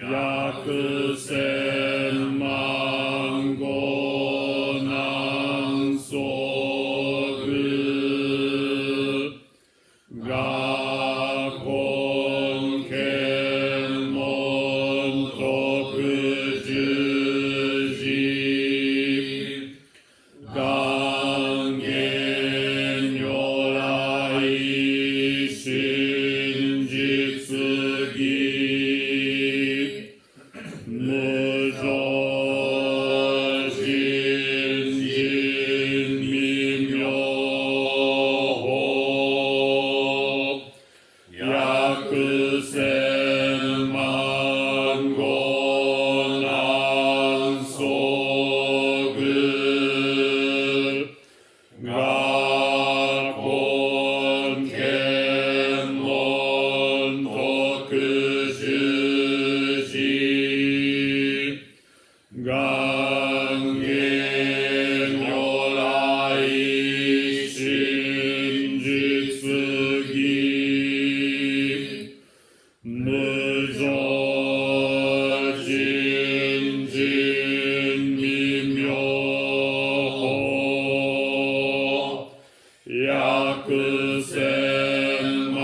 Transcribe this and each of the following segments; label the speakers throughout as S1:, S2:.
S1: 百千万語南宋具我根検問徳十字願言如来真実義無常人人未明法百千万語南宋具我根検問徳十字願言如来真実義無常人人未明法百千万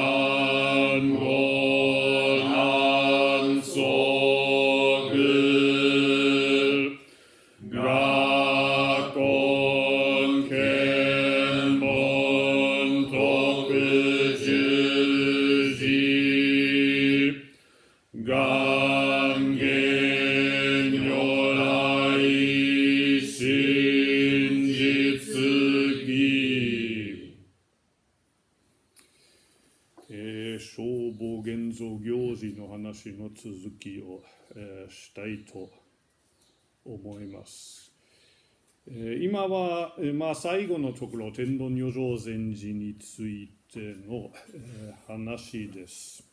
S1: 語南宋具我根検問徳十字願言如来真実義。消防現像行事の話の続きを、したいと思います。今は、最後のところ、天丼余剰禅師についての、話です。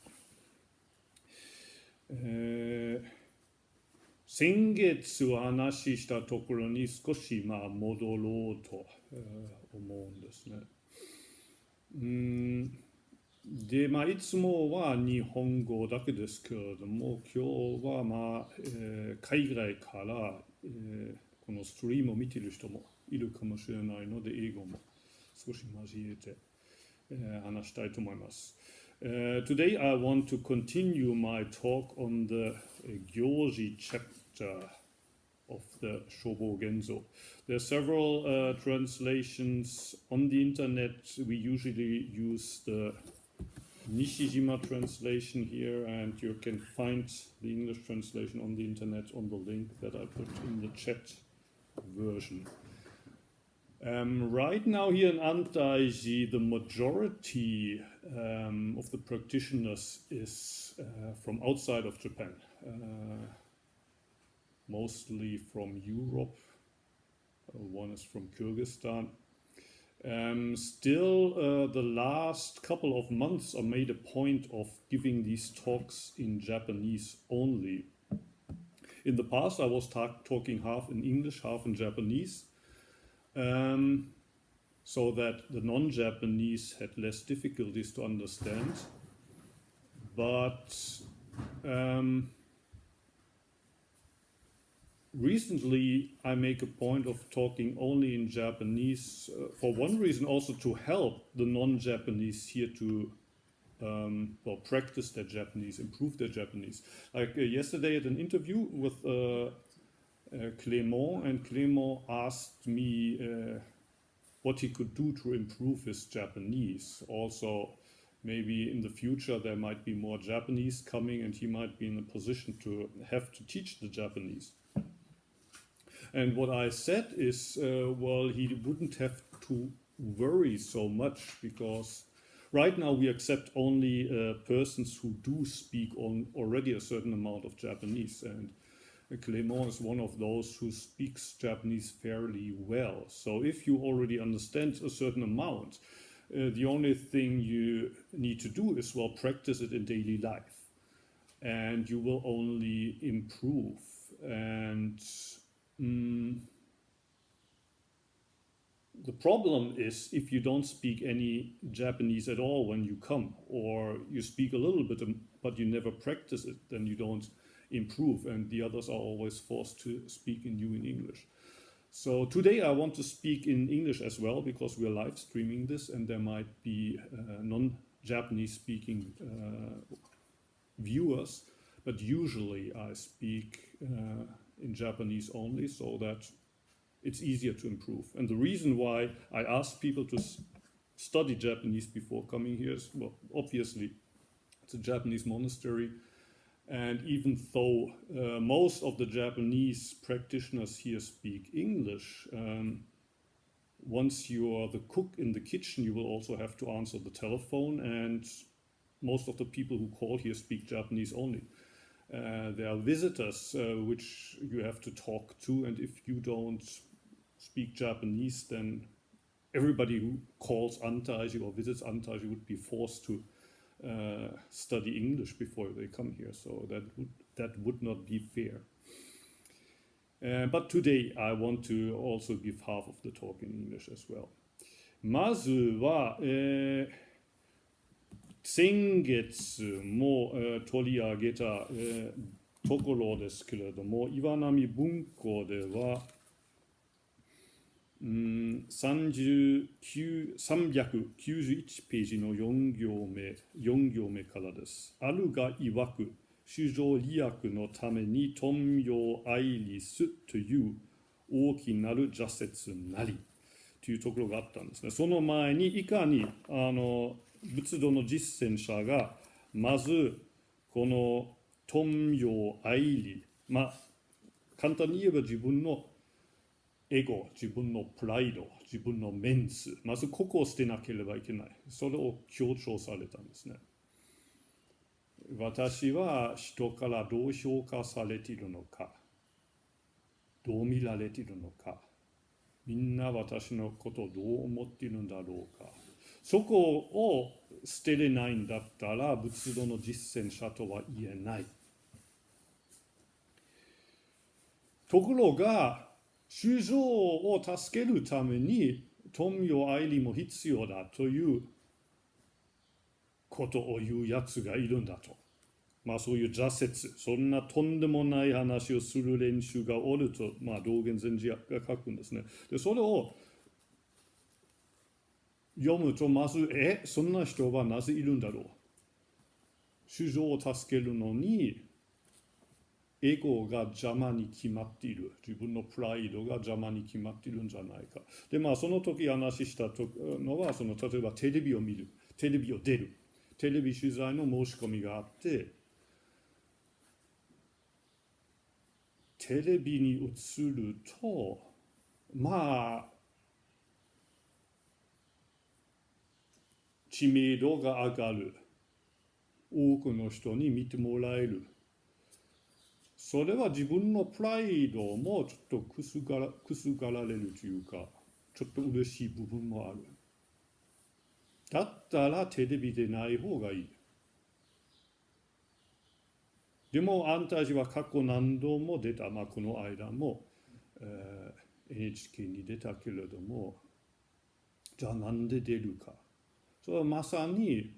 S1: 先月お話ししたところに少し戻ろうと、思うんですね。で、いつもは日本語だけですけれども、今日は海外から、このストリームを見ている人もいるかもしれないので、英語も少し交えて、話したいと思います。Today I want to continue my talk on the Gyoji chapter of the Shobo Genzo. There are several translations on the internet. We usually use the Nishijima translation here, and you can find the English translation on the internet on the link that I put in the chat version. Right now here in Antaiji, the majority of the practitioners is from outside of Japan, mostly from Europe. One is from Kyrgyzstan. Still, the last couple of months I made a point of giving these talks in Japanese only. In the past, I was talking half in English, half in Japanese, so that the non-Japanese had less difficulties to understand. But recently, I make a point of talking only in Japanese, for one reason also to help the non-Japanese here to practice their Japanese, improve their Japanese. Like yesterday at an interview with Clément, and Clément asked me what he could do to improve his Japanese. Also, maybe in the future there might be more Japanese coming and he might be in a position to have to teach the Japanese. And what I said is, well, he wouldn't have to worry so much, because right now we accept only persons who do speak already a certain amount of Japanese, and Clément is one of those who speaks Japanese fairly well. So if you already understand a certain amount, the only thing you need to do is, well, practice it in daily life, and you will only improve. And the problem is if you don't speak any Japanese at all when you come, or you speak a little bit but you never practice it, then you don't improve, and the others are always forced to speak in English. So today I want to speak in English as well, because we're live streaming this, and there might be non-Japanese speaking viewers, but usually I speak in Japanese only, so that it's easier to improve. And the reason why I ask people to study Japanese before coming here is, well, obviously it's a Japanese monastery, and even though most of the Japanese practitioners here speak English, once you are the cook in the kitchen, you will also have to answer the telephone, and most of the people who call here speak Japanese only. There are visitors which you have to talk to, and if you don't speak Japanese, then everybody who calls Antaiji or visits Antaiji would be forced to study English before they come here, so that would not be fair. But today I want to also give half of the talk in English as well. まずは、先月も、取り上げた、ところですけれども、岩波文庫では、391ページの4行目からです。あるがいわく、衆生利益のために貪名愛利すという大きなる邪説なりというところがあったんですね。その前にいかに仏道の実践者がまずこの貪名愛利、簡単に言えば自分のエゴ、自分のプライド、自分のメンツ、まずここを捨てなければいけない。それを強調されたんですね。私は人からどう評価されているのか、どう見られているのか、みんな私のことをどう思っているんだろうか。そこを捨てれないんだったら仏道の実践者とは言えない。ところが、衆生を助けるために貪名愛利も必要だということを言うやつがいるんだと。そういう邪説、そんなとんでもない話をする連中がおると、道元禅師が書くんですね。で、それを読むと、まず、そんな人はなぜいるんだろう。衆生を助けるのに、エゴが邪魔に決まっている。自分のプライドが邪魔に決まっているんじゃないか。で、その時話したのは、例えばテレビを見る、テレビを出る、テレビ取材の申し込みがあって、テレビに映ると、知名度が上がる。多くの人に見てもらえる。それは自分のプライドもちょっとくすがられるというか、ちょっと嬉しい部分もある。だったらテレビでない方がいい。でも、安泰寺は過去何度も出た、この間も、NHK に出たけれども、じゃあなんで出るか。それはまさに、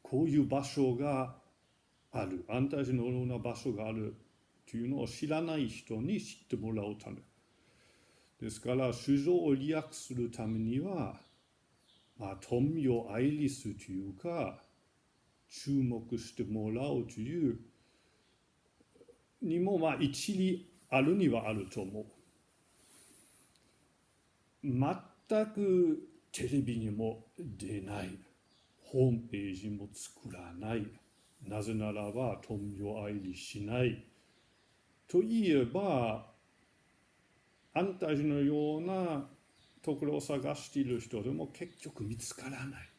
S1: こういう場所がある。安泰寺のような場所があるというのを知らない人に知ってもらうため。ですから、衆生を利益するためには、貪名愛利すというか、注目してもらうというにも一理あるにはあると思う。全くテレビにも出ない、ホームページも作らない、なぜならば貪名愛利しないといえば、安泰寺のようなところを探している人でも結局見つからない。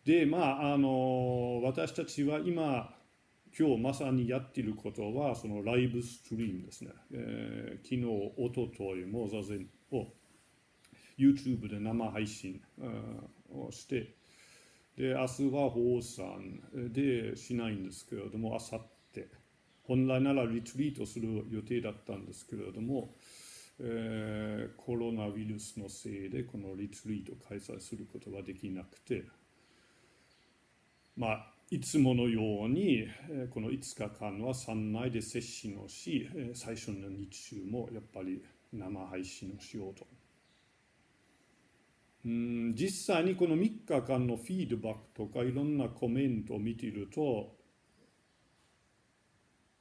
S1: で、私たちは今日まさにやっていることは、そのライブストリームですね。昨日、おとといも座禅を YouTube で生配信をして、で、明日は放散でしないんですけれども、明後日、本来ならリトリートする予定だったんですけれども、コロナウイルスのせいでこのリトリートを開催することはできなくて、いつものようにこの5日間は山内で摂氏のし、最初の日中もやっぱり生配信をしようと。実際にこの3日間のフィードバックとかいろんなコメントを見ていると、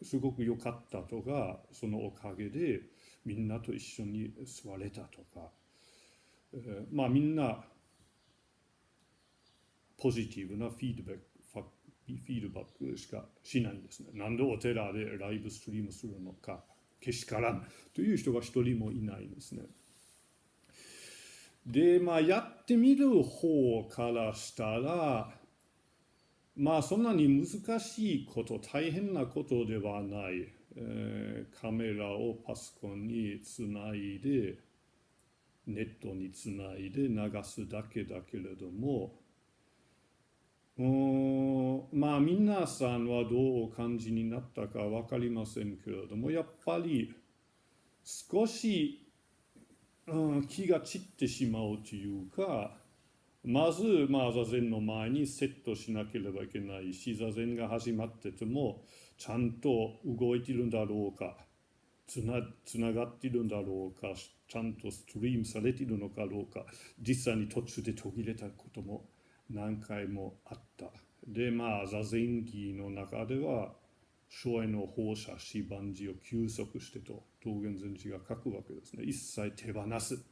S1: すごく良かったとか、そのおかげでみんなと一緒に座れたとか、みんなポジティブなフィードバックしかしないんですね。なんでお寺でライブストリームするのかけしからんという人が一人もいないんですね。で、やってみる方からしたら、そんなに難しいこと、大変なことではない。カメラをパソコンにつないで、ネットにつないで流すだけだけれども、皆さんはどうお感じになったか分かりませんけれども、やっぱり少し、気が散ってしまうというか、まず、座禅の前にセットしなければいけないし、座禅が始まってても、ちゃんと動いているんだろうか、つながっているんだろうか、ちゃんとストリームされているのかどうか、実際に途中で途切れたことも何回もあった。で、座禅儀の中では、生への放射し、万事を休息してと、道元禅師が書くわけですね。一切手放す。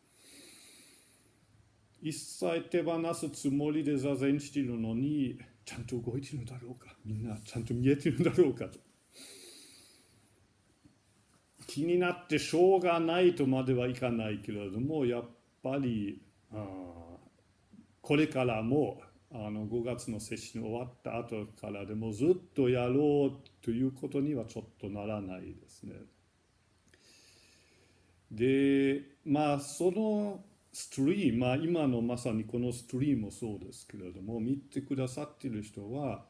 S1: 一切手放すつもりで座禅しているのに、ちゃんと動いているんだろうか、みんなちゃんと見えているんだろうかと。気になってしょうがないとまではいかないけれども、やっぱりこれからも5月のセッション終わった後からでもずっとやろうということにはちょっとならないですね。で、そのストリーム、今のまさにこのストリームもそうですけれども、見てくださっている人は、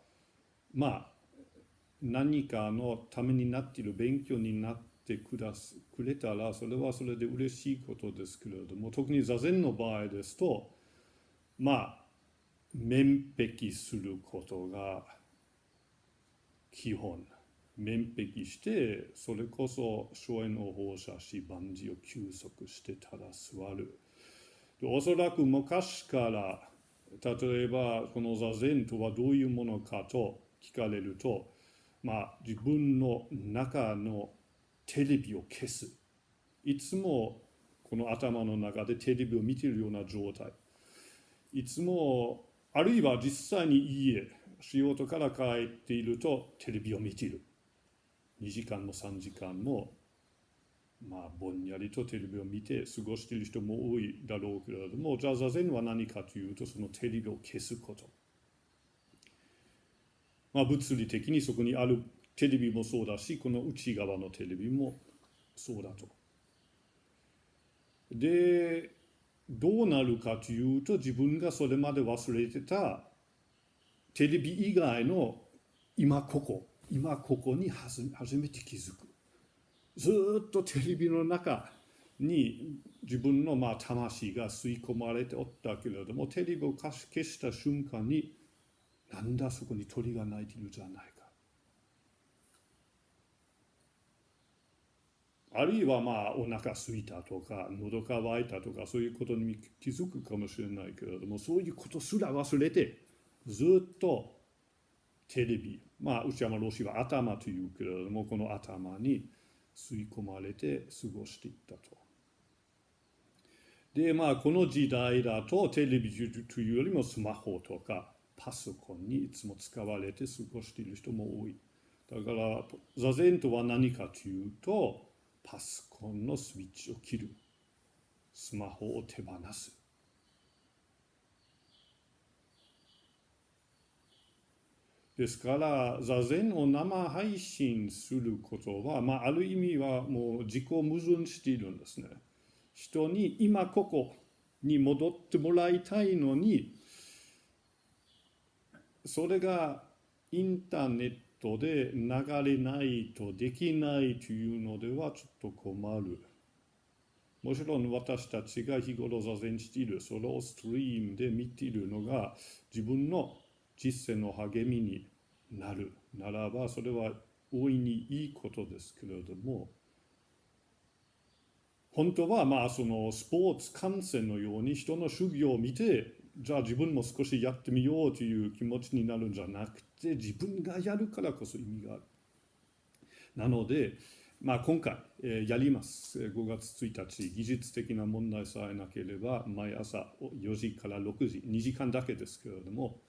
S1: 何かのためになっている、勉強になってくれたら、それはそれで嬉しいことですけれども、特に座禅の場合ですと、面壁することが基本。面壁して、それこそ生への放射し、万事を休息してただ座る。おそらく昔から、例えばこの座禅とはどういうものかと聞かれると、自分の中のテレビを消す。いつもこの頭の中でテレビを見ているような状態。いつも、あるいは実際に家、仕事から帰っているとテレビを見ている。2時間も3時間も、ぼんやりとテレビを見て過ごしている人も多いだろうけれども、じゃあ座禅は何かというと、そのテレビを消すこと。物理的にそこにあるテレビもそうだし、この内側のテレビもそうだと。で、どうなるかというと、自分がそれまで忘れてたテレビ以外の今ここに初めて気づく。ずっとテレビの中に自分の魂が吸い込まれておったけれども、テレビを消した瞬間に、なんだそこに鳥が鳴いているじゃないか。あるいはお腹空いたとか、喉乾いたとか、そういうことに気づくかもしれないけれども、そういうことすら忘れて、ずっとテレビ、内山老師は頭というけれども、この頭に吸い込まれて過ごしていったと。で、この時代だとテレビというよりもスマホとかパソコンにいつも使われて過ごしている人も多い。だから座禅とは何かというと、パソコンのスイッチを切る。スマホを手放す。ですから座禅を生配信することは、ある意味はもう自己矛盾しているんですね。人に今ここに戻ってもらいたいのに、それがインターネットで流れないとできないというのではちょっと困る。もちろん私たちが日頃座禅している、それをストリームで見ているのが自分の実践の励みになるならば、それは大いにいいことですけれども、本当はそのスポーツ観戦のように人の修行を見て、じゃあ自分も少しやってみようという気持ちになるんじゃなくて、自分がやるからこそ意味がある。なので、今回、やります。5月1日、技術的な問題さえなければ、毎朝4時から6時、2時間だけですけれども、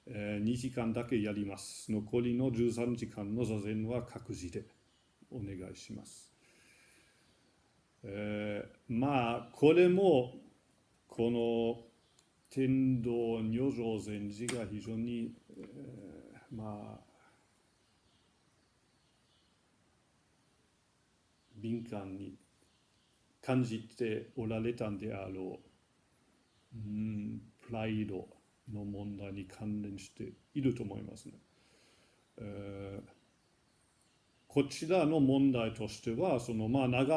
S1: 2時間だけやります。残りの13時間の座禅は各自でお願いします。これも、この天道如上禅師が非常に、敏感に感じておられたんであろう、プライドの問題に関連していると思いますね。こちらの問題としては、流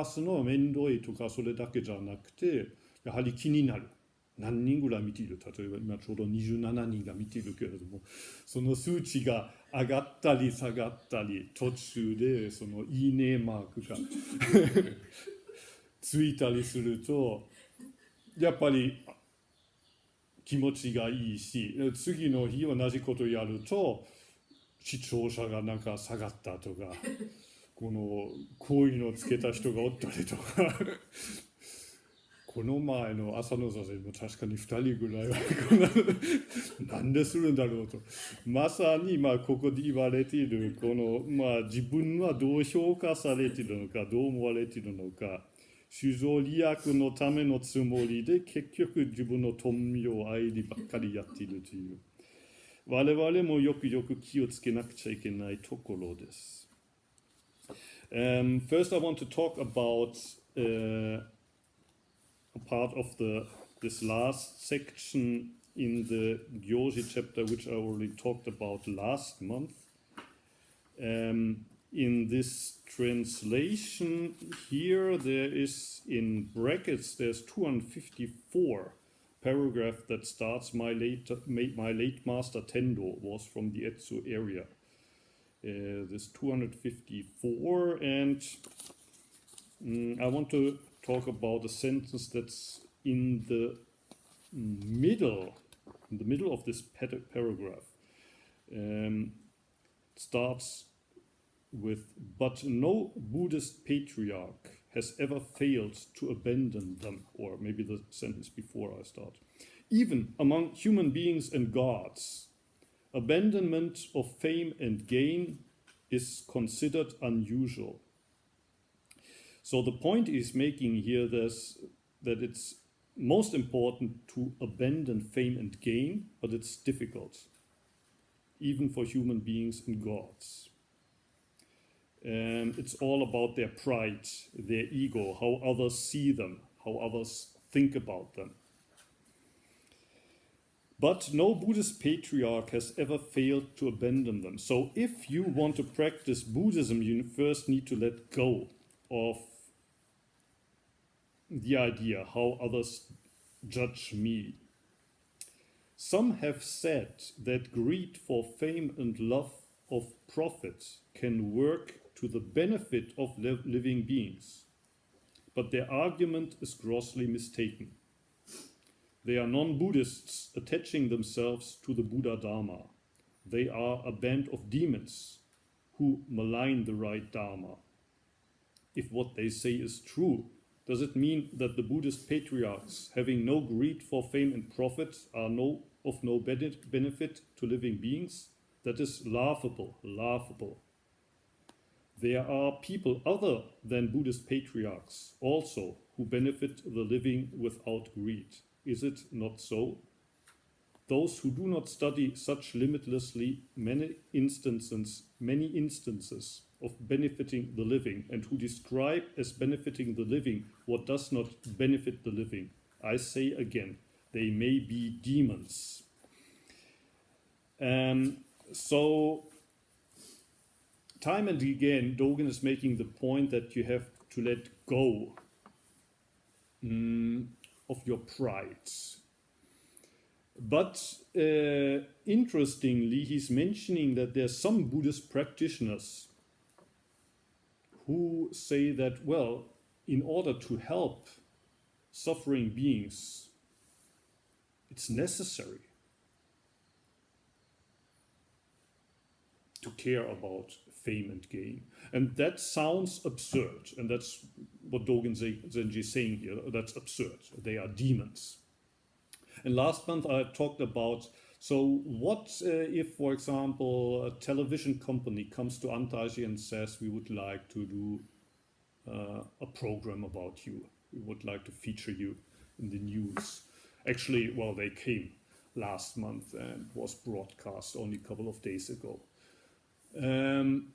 S1: すのは面倒いとかそれだけじゃなくて、やはり気になる。何人ぐらい見ている？例えば今ちょうど27人が見ているけれども、その数値が上がったり下がったり、途中でそのいいねマークがついたりすると、やっぱり気持ちがいいし、次の日同じことやると、視聴者がなんか下がったとか、こういうのをつけた人がおったりとか、この前の朝の座禅も確かに2人ぐらいはなんでするんだろうと、まさにここで言われている自分はどう評価されているのか、どう思われているのか、衆生利益のためのつもりで結局自分の貪名愛利ばっかりやっているという、我々もよくよく気をつけなくちゃいけないところです。First I want to talk about a part of this last section in the Gyoji chapter, which I already talked about last month. In this translation here, there is in brackets, there's 254 paragraph that starts my late master Tendo was from the Etsu area. This 254, and I want to talk about a sentence that's in the middle of this paragraph. Starts with, but no Buddhist patriarch has ever failed to abandon them, or maybe the sentence before I start. Even among human beings and gods, abandonment of fame and gain is considered unusual. So the point is making here that it's most important to abandon fame and gain, but it's difficult, even for human beings and gods. It's all about their pride, their ego, how others see them, how others think about them. But no Buddhist patriarch has ever failed to abandon them. So if you want to practice Buddhism, you first need to let go of the idea how others judge me. Some have said that greed for fame and love of profit can work to the benefit of living beings, but their argument is grossly mistaken. They are non-Buddhists attaching themselves to the Buddha Dharma. They are a band of demons who malign the right Dharma. If what they say is true, does it mean that the Buddhist patriarchs, having no greed for fame and profit, are of no benefit to living beings? That is laughable, laughable. There are people other than Buddhist patriarchs also who benefit the living without greed. Is it not so? Those who do not study such limitlessly many instances of benefiting the living, and who describe as benefiting the living what does not benefit the living, I say again, they may be demons. So, time and again, Dogen is making the point that you have to let go of your pride. But interestingly, he's mentioning that there's some Buddhist practitioners who say that, well, in order to help suffering beings, it's necessary to care about fame and gain. And that sounds absurd. And that's what Dogen Zenji is saying here. That's absurd. They are demons. And last month I talked about, so what if, for example, a television company comes to Antaji and says, we would like to do a program about you. We would like to feature you in the news. Actually, well, they came last month and was broadcast only a couple of days ago. In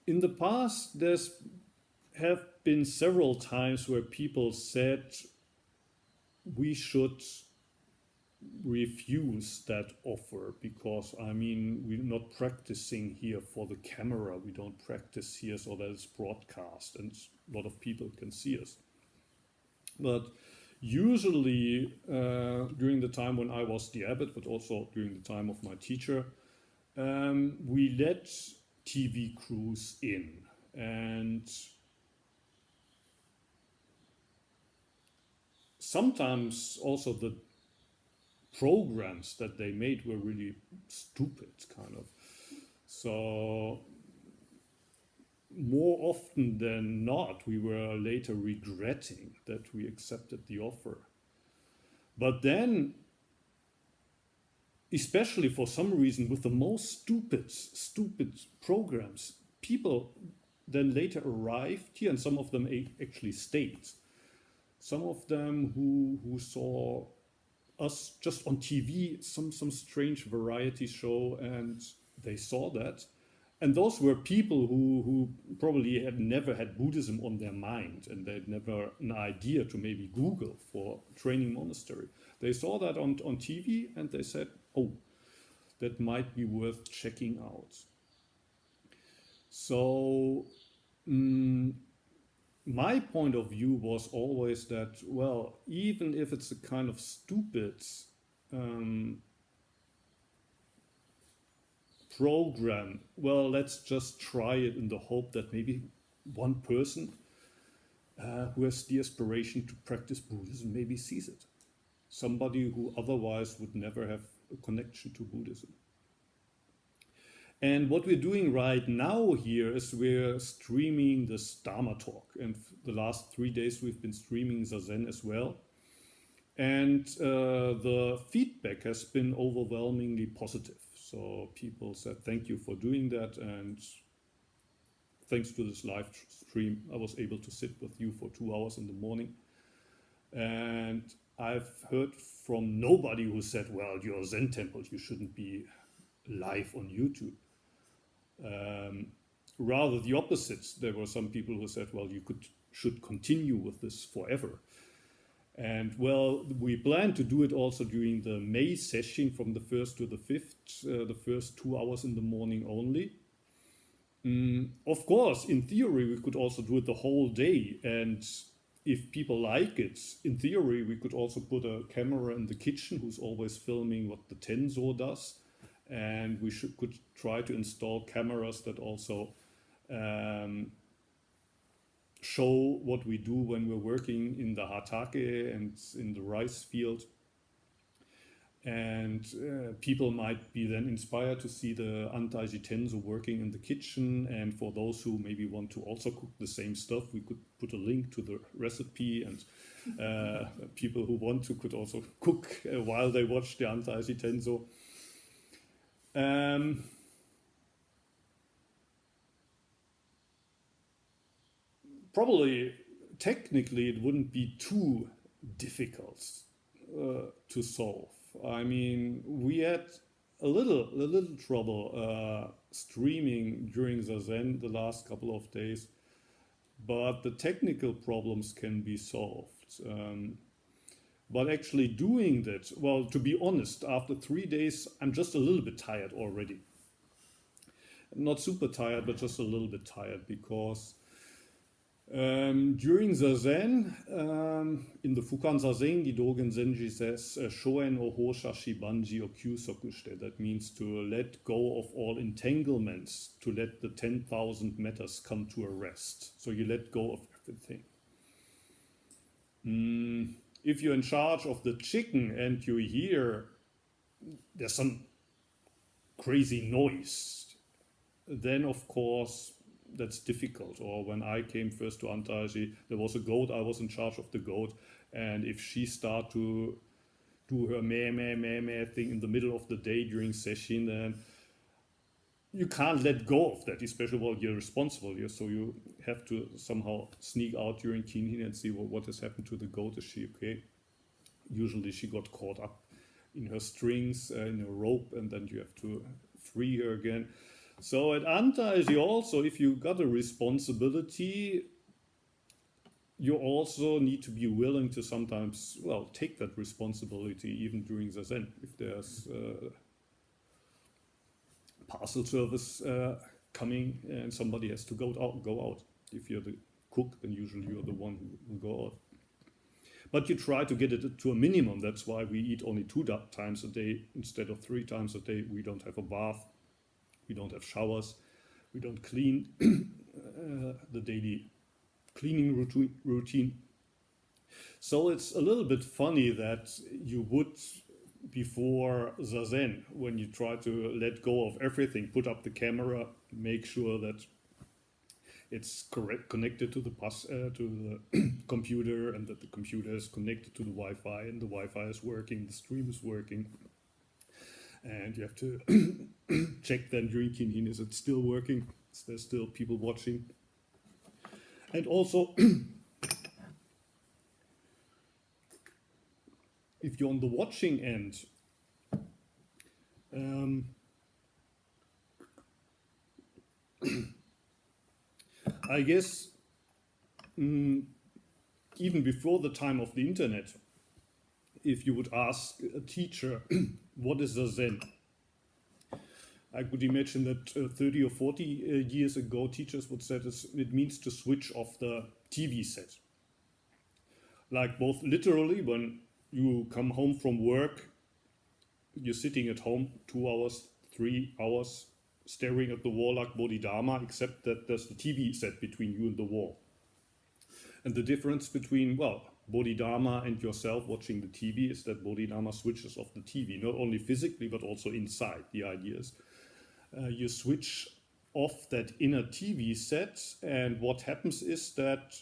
S1: the past, have been several times where people said we should refuse that offer because, I mean, we're not practicing here for the camera. We don't practice here so that it's broadcast and a lot of people can see us. But usually during the time when I was the abbot, but also during the time of my teacher, we let TV crews in, and sometimes also the programs that they made were really stupid, kind of. So more often than not, we were later regretting that we accepted the offer. But then, especially for some reason, with the most stupid programs, people then later arrived here, and some of them actually stayed. Some of them who saw us just on TV, some strange variety show, and they saw that. And those were people who probably had never had Buddhism on their mind, and they had never an idea to maybe Google for training monastery. They saw that on TV, and they said, oh, that might be worth checking out. So my point of view was always that, well, even if it's a kind of stupid program, well, let's just try it in the hope that maybe one person who has the aspiration to practice Buddhism maybe sees it. Somebody who otherwise would never have a connection to Buddhism. And what we're doing right now here is we're streaming this Dharma talk. And the last 3 days we've been streaming Zazen as well. And the feedback has been overwhelmingly positive. So people said, thank you for doing that. And thanks to this live stream, I was able to sit with you for 2 hours in the morning. And I've heard from nobody who said, well, you're a Zen temple, you shouldn't be live on YouTube. Rather the opposite. There were some people who said, well, you should continue with this forever. And well, we plan to do it also during the May session from the 1st to the 5th, the first 2 hours in the morning only. Of course, in theory, we could also do it the whole day. And if people like it, in theory, we could also put a camera in the kitchen who's always filming what the Tenzo does. And we could try to install cameras that also show what we do when we're working in the hatake and in the rice field. And people might be then inspired to see the Antaiji Tenzo working in the kitchen. And for those who maybe want to also cook the same stuff, we could put a link to the recipe. And people who want to could also cook while they watch the Antaiji Tenzo. Probably, technically, it wouldn't be too difficult to solve. I mean, we had a little trouble streaming during Zazen the last couple of days, but the technical problems can be solved. But actually doing that, well, to be honest, after 3 days, I'm just a little bit tired already. Not super tired, but just a little bit tired because During Zazen, in the Fukan Zazen, the Dogen Zenji says, Shoen o Hoshashi Banji o Kyusokushite. That means to let go of all entanglements, to let the 10,000 matters come to a rest. So you let go of everything. If you're in charge of the chicken and you hear there's some crazy noise, then of course that's difficult. Or when I came first to Antaji, there was a goat, I was in charge of the goat, and if she started to do her meh thing in the middle of the day during session, then you can't let go of that, especially while you're responsible here. So you have to somehow sneak out during Kinhin and see what has happened to the goat. Is she okay? Usually she got caught up in her strings, in a rope, and then you have to free her again. So at Antaji also, if you got a responsibility, you also need to be willing to sometimes, well, take that responsibility even during Zazen. If there's parcel service coming and somebody has to go out. If you're the cook, then usually you're the one who will go out. But you try to get it to a minimum. That's why we eat only 2 times a day instead of 3 times a day. We don't have a bath. We don't have showers. We don't clean the daily cleaning routine. So it's a little bit funny that you would, before Zazen, when you try to let go of everything, put up the camera, make sure that it's connected to the computer, and that the computer is connected to the Wi-Fi, and the Wi-Fi is working, the stream is working. And you have to check then during Kinhin, is it still working? Is there still people watching? And also, if you're on the watching end, I guess even before the time of the internet, if you would ask a teacher, what is Zazen? I could imagine that 30 or 40 years ago, teachers would say it means to switch off the TV set. Like both literally, when you come home from work, you're sitting at home 2 hours, 3 hours, staring at the wall like Bodhidharma, except that there's the TV set between you and the wall. And the difference between, well, Bodhidharma and yourself watching the TV is that Bodhidharma switches off the TV, not only physically, but also inside. The idea is you switch off that inner TV set, and what happens is that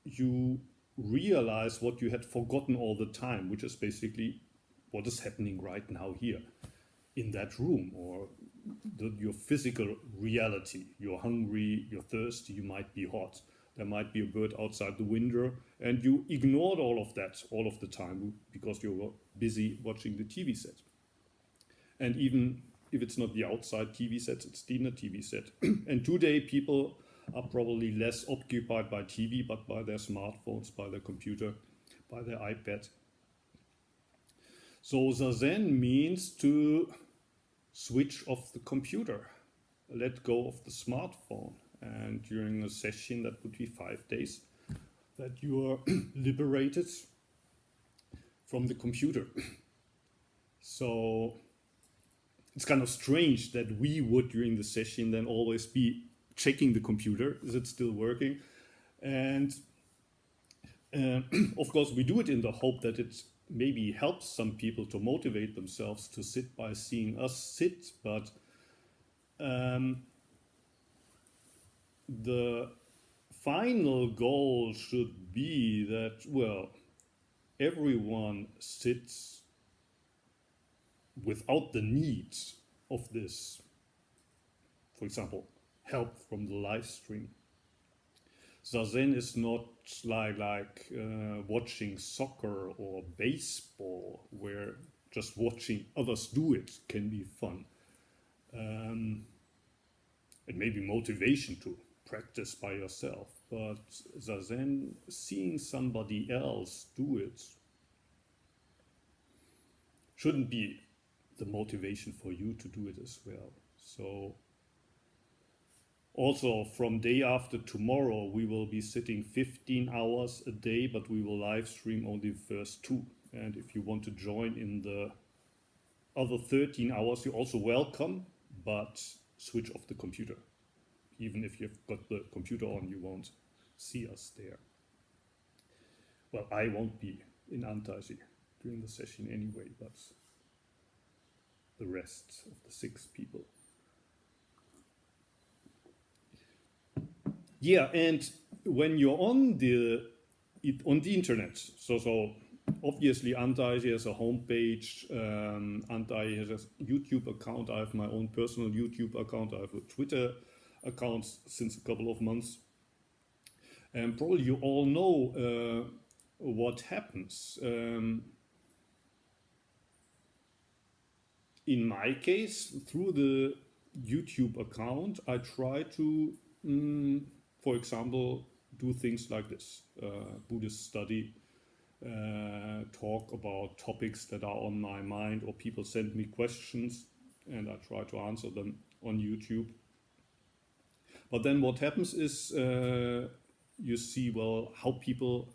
S1: you realize what you had forgotten all the time, which is basically what is happening right now here in that room, or your physical reality. You're hungry, you're thirsty, you might be hot. There might be a bird outside the window, and you ignored all of that all of the time because you were busy watching the TV set. And even if it's not the outside TV set, it's the inner TV set. And today people are probably less occupied by TV, but by their smartphones, by their computer, by their iPad. So Zazen means to switch off the computer, let go of the smartphone. And during a session, that would be 5 days, that you are liberated from the computer. So it's kind of strange that we would, during the session, then always be checking the computer. Is it still working? And of course, we do it in the hope that it maybe helps some people to motivate themselves to sit by seeing us sit, but the final goal should be that, well, everyone sits without the need of this, for example, help from the live stream. Zazen is not like watching soccer or baseball, where just watching others do it can be fun. It may be motivation to practice by yourself, but Zazen, seeing somebody else do it, shouldn't be the motivation for you to do it as well. So Also, from day after tomorrow, we will be sitting 15 hours a day, but we will live stream only the first 2. And if you want to join in the other 13 hours, you're also welcome, but switch off the computer. Even if you've got the computer on, you won't see us there. Well, I won't be in Antaji during the session anyway, but the rest of the 6 people. Yeah, and when you're on the internet, so obviously Antaji has a homepage, Antaji has a YouTube account, I have my own personal YouTube account, I have a Twitter account since a couple of months. And probably you all know what happens. In my case, through the YouTube account, I try to, for example, do things like this, Buddhist study, talk about topics that are on my mind, or people send me questions and I try to answer them on YouTube. But then what happens is you see, well, how people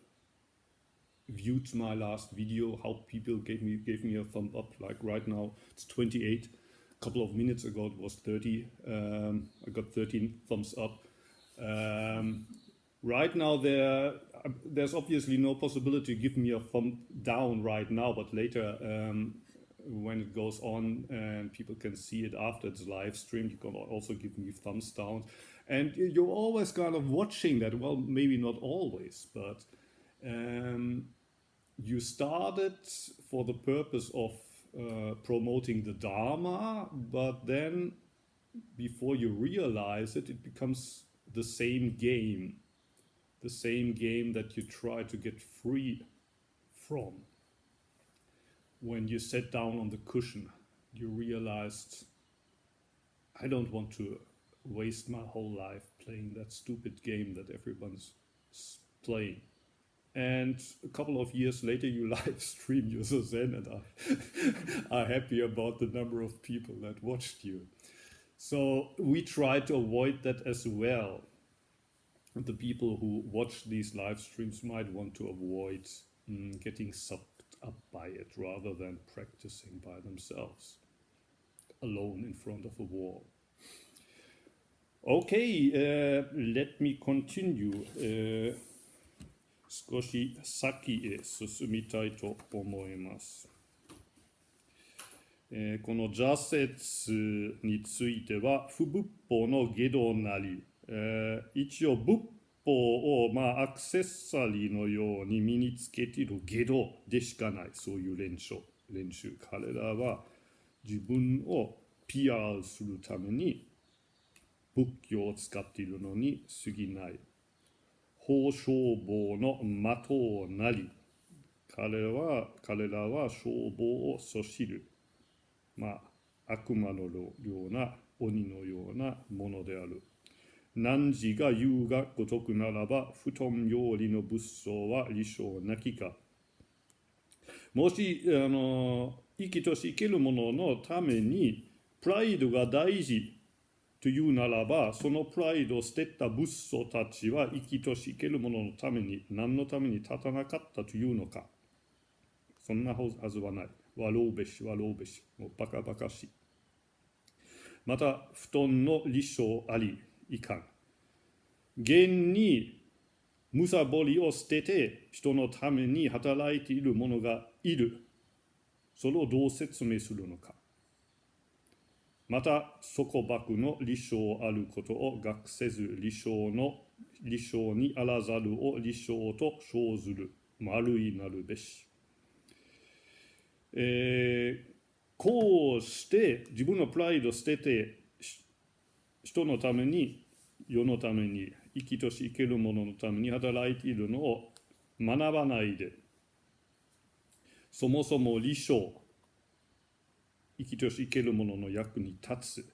S1: viewed my last video, how people gave me a thumb up. Like right now it's 28, a couple of minutes ago it was 30. I got 13 thumbs up. Right now there's obviously no possibility to give me a thumb down right now, but later when it goes on and people can see it after it's live streamed, you can also give me thumbs down. And you're always kind of watching that. Well, maybe not always, but you started for the purpose of promoting the Dharma, but then before you realize it, it becomes the same game that you try to get free from. When you sat down on the cushion, you realized, I don't want to waste my whole life playing that stupid game that everyone's playing. And a couple of years later, you live stream your Zen, and I'm happy about the number of people that watched you. So we try to avoid that as well. The people who watch these live streams might want to avoid getting sucked up by it rather than practicing by themselves, alone in front of a wall. Okay, let me continue. 少し先へ進みたいと思います。この邪説については、不仏法の外道なり、一応仏法をアクセッサリーのように身につけている外道でしかない、そういう練習。彼らは自分を PR するために仏教を使っているのに過ぎない。法商法の魔党なり、彼らは商法をそしる。悪魔のような鬼のようなものである。なんじが言うがごとくならば、不貪名利の仏祖は利生なきか。もし生きとし生けるもののためにプライドが大事というならば、そのプライドを捨てた仏祖たちは生きとし生けるもののために何のために立たなかったというのか。そんなはずはない。わろうべし、もうバカバカしい。また、不貪の利生あり、いかん。現にむさぼりを捨てて人のために働いている者がいる。それをどう説明するのか。また、底幕の利生あることを学せず、利生にあらざるを利生と称ずる。丸いなるべし。こうして自分のプライドを捨てて人のために世のために生きとし生ける者のために働いているのを学ばないで、そもそも利生、生きとし生ける者の役に立つ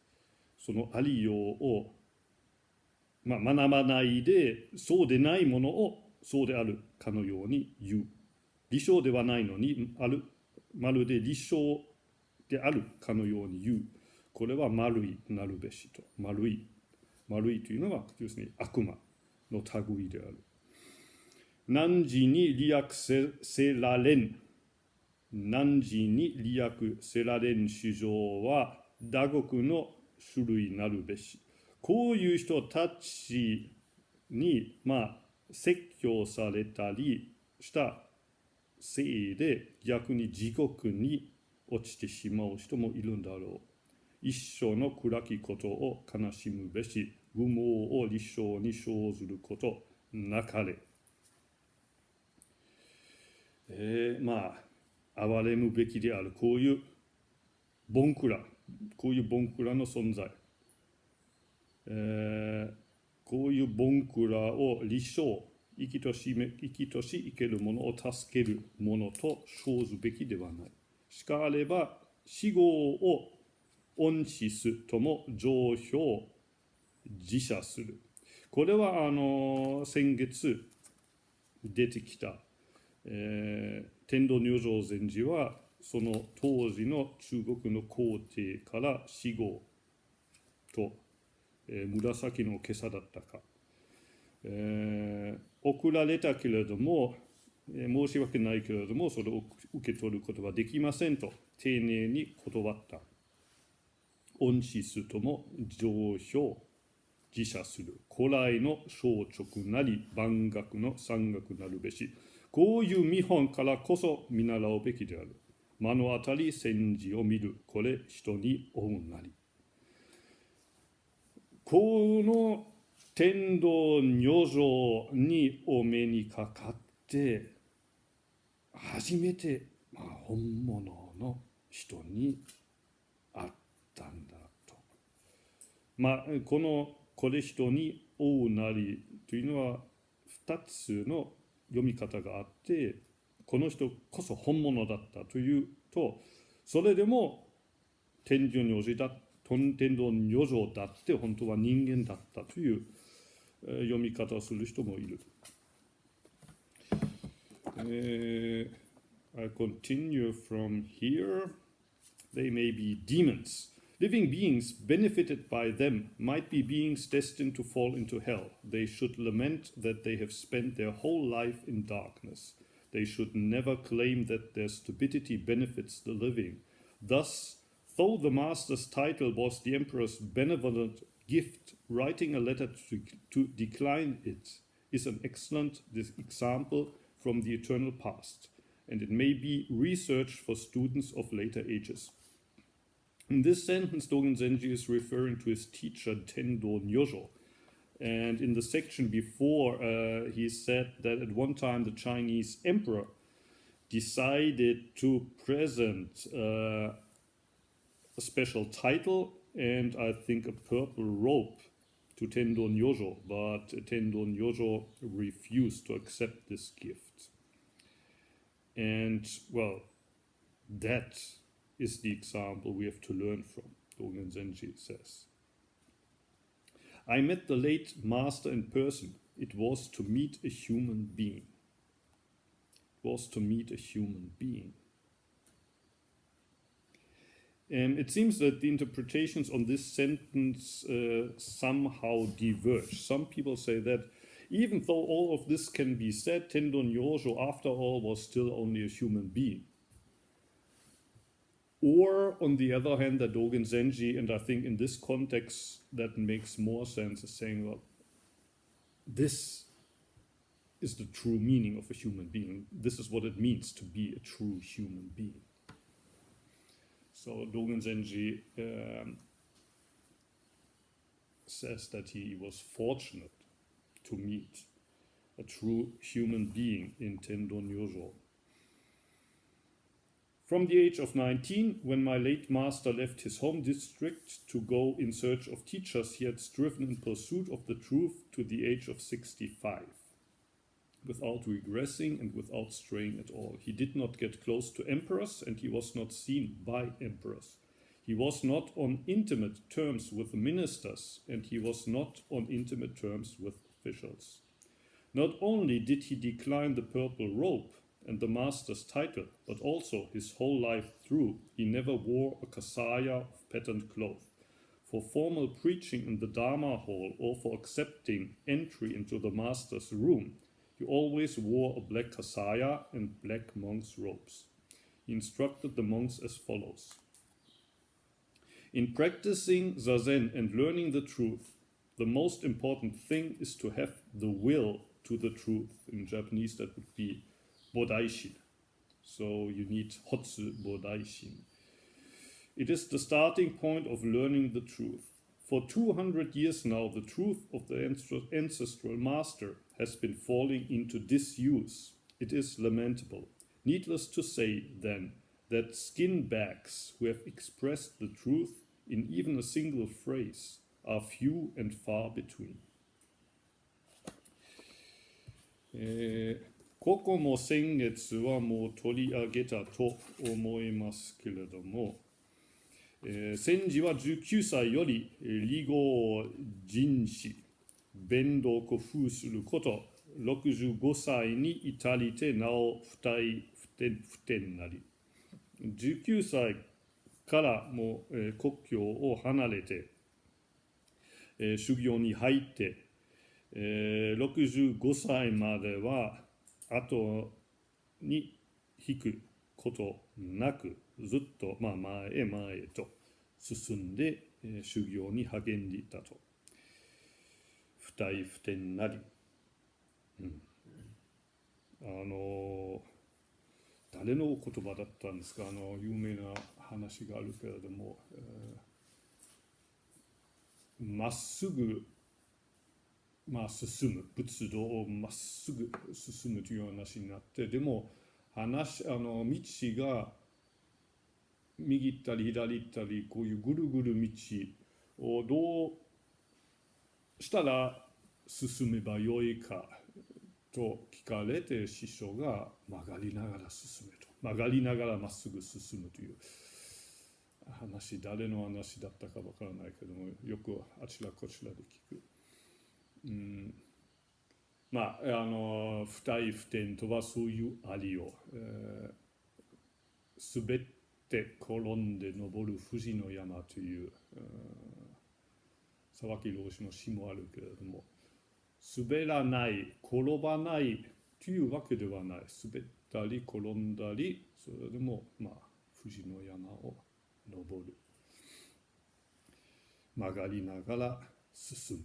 S1: そのありようを、学ばないで、そうでないものをそうであるかのように言う。利生ではないのにまるで利生であるかのように言う。これは丸いなるべしと。丸い丸いというのは要するに悪魔の類である。なんじに利益せられん、なんじに利益せられん衆生は堕獄の種類なるべし。こういう人たちに説教されたりしたせいで逆に地獄に落ちてしまう人もいるんだろう。一生のくらきことを悲しむべし、愚蒙を利生に称ずることなかれ。憐れむべきであるこういうボンクラの存在、こういうボンクラを利生、生きとし生ける者を助ける者と称ずべきではない。しかあれば師号を恩賜すとも上表辞謝する。これは先月出てきた、天道如上禅師はその当時の中国の皇帝から師号と、紫の袈裟だったか、送られたけれども、申し訳ないけれどもそれを受け取ることはできませんと丁寧に断った。恩賜すとも上表辞謝する。古来の勝躅なり晩学の参学なるべし。こういう見本からこそ見習うべきである。目の当たり先師を見る。これ人に追うなり。この天道如上にお目にかかって初めて、本物の人に会ったんだと。これ人に追うなりというのは2つの読み方があって、この人こそ本物だったというと、それでも天道如上だって本当は人間だったという読み方をする人もいる。I continue from here. They may be demons. Living beings benefited by them might be beings destined to fall into hell. They should lament that they have spent their whole life in darkness. They should never claim that their stupidity benefits the living. Thus, though the master's title was the emperor's benevolent gift, writing a letter to decline it is an excellent example from the eternal past, and it may be research for students of later ages. In this sentence, Dogen Zenji is referring to his teacher Tendo Nyojo. And in the section before, he said that at one time the Chinese emperor decided to present a special title and I think a purple robe to Tendo Nyojo, but Tendo Nyojo refused to accept this gift. And, well, that is the example we have to learn from, Dogen Zenji says. I met the late master in person. It was to meet a human being. It was to meet a human being. It seems that the interpretations on this sentence somehow diverge. Some people say that even though all of this can be said, Tendo Nyojo, after all, was still only a human being. Or, on the other hand, that Dogen Zenji, and I think in this context that makes more sense, is saying, well, this is the true meaning of a human being. This is what it means to be a true human being. So Dogen Zenji says that he was fortunate to meet a true human being in Tendo Nyojo. From the age of 19, when my late master left his home district to go in search of teachers, he had striven in pursuit of the truth to the age of 65, without regressing and without straying at all. He did not get close to emperors, and he was not seen by emperors. He was not on intimate terms with ministers, and he was not on intimate terms with officials. Not only did he decline the purple robe and the master's title, but also his whole life through he never wore a kasaya of patterned cloth, for formal preaching in the Dharma hall or for accepting entry into the master's room, he always wore a black kasaya and black monk's robes. He instructed the monks as follows. In practicing Zazen and learning the truth, the most important thing is to have the will to the truth. In Japanese, that would be Bodaishin. So you need Hotsu Bodaishin. It is the starting point of learning the truth. For 200 years now, the truth of the ancestral master has been falling into disuse. It is lamentable. Needless to say, then, that skin bags who have expressed the truth in even a single phrase are few and far between. ここも先月はもう取り上げたと思いますけれども、先時は19歳より離郷尋師、弁道功夫すること、65歳にいたりてなほ不退不転なり、19歳からもう国境を離れて、修行に入って、65歳までは後に引くことなくずっと前へと進んで修行に励んでいたと。不退不転なり、誰の言葉だったんですか。有名な話があるけれども、まっすぐ進む、仏道をまっすぐ進むという話になって、でも道が右行ったり左行ったり、こういうぐるぐる道をどうしたら進めばよいかと聞かれて、師匠が曲がりながら進めと、曲がりながらまっすぐ進むという話、誰の話だったかわからないけども、よくあちらこちらで聞く。不退不転とはそういうありを、滑って転んで登る富士の山という、沢木老師の詩もあるけれども、滑らない、転ばないというわけではない。滑ったり転んだり、それでも富士の山を登る。曲がりながら進む。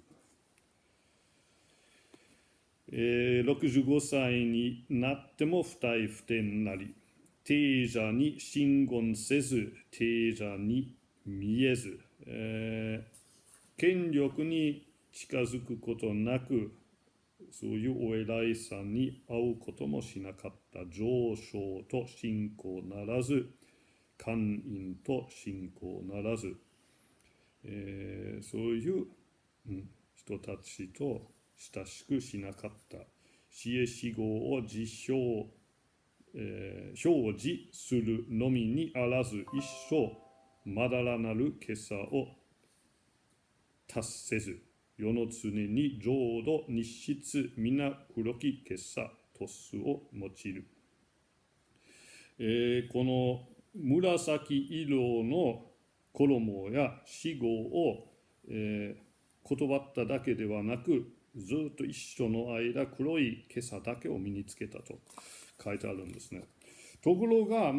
S1: 65歳になっても不退不転なり、帝者に親近せず、帝者に見えず、権力に近づくことなく、そういうお偉いさんに会うこともしなかった丞相と親近ならず、官員と親近ならず、そういう、人たちと親しくしなかった。師号を表示するのみにあらず、一生まだらなる袈裟を達せず、世の常に浄土日質皆黒き袈裟トスを用いる。この紫色の衣や師号を、断っただけではなく、ずっと一生の間黒い袈裟だけを身につけたと書いてあるんですね。ところが、こ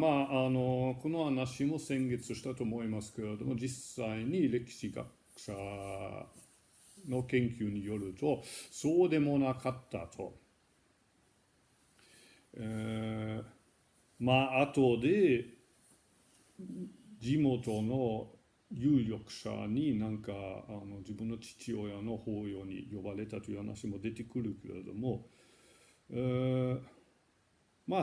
S1: の話も先月したと思いますけれども、実際に歴史学者の研究によるとそうでもなかったと。後で地元の有力者に自分の父親の法要に呼ばれたという話も出てくるけれども、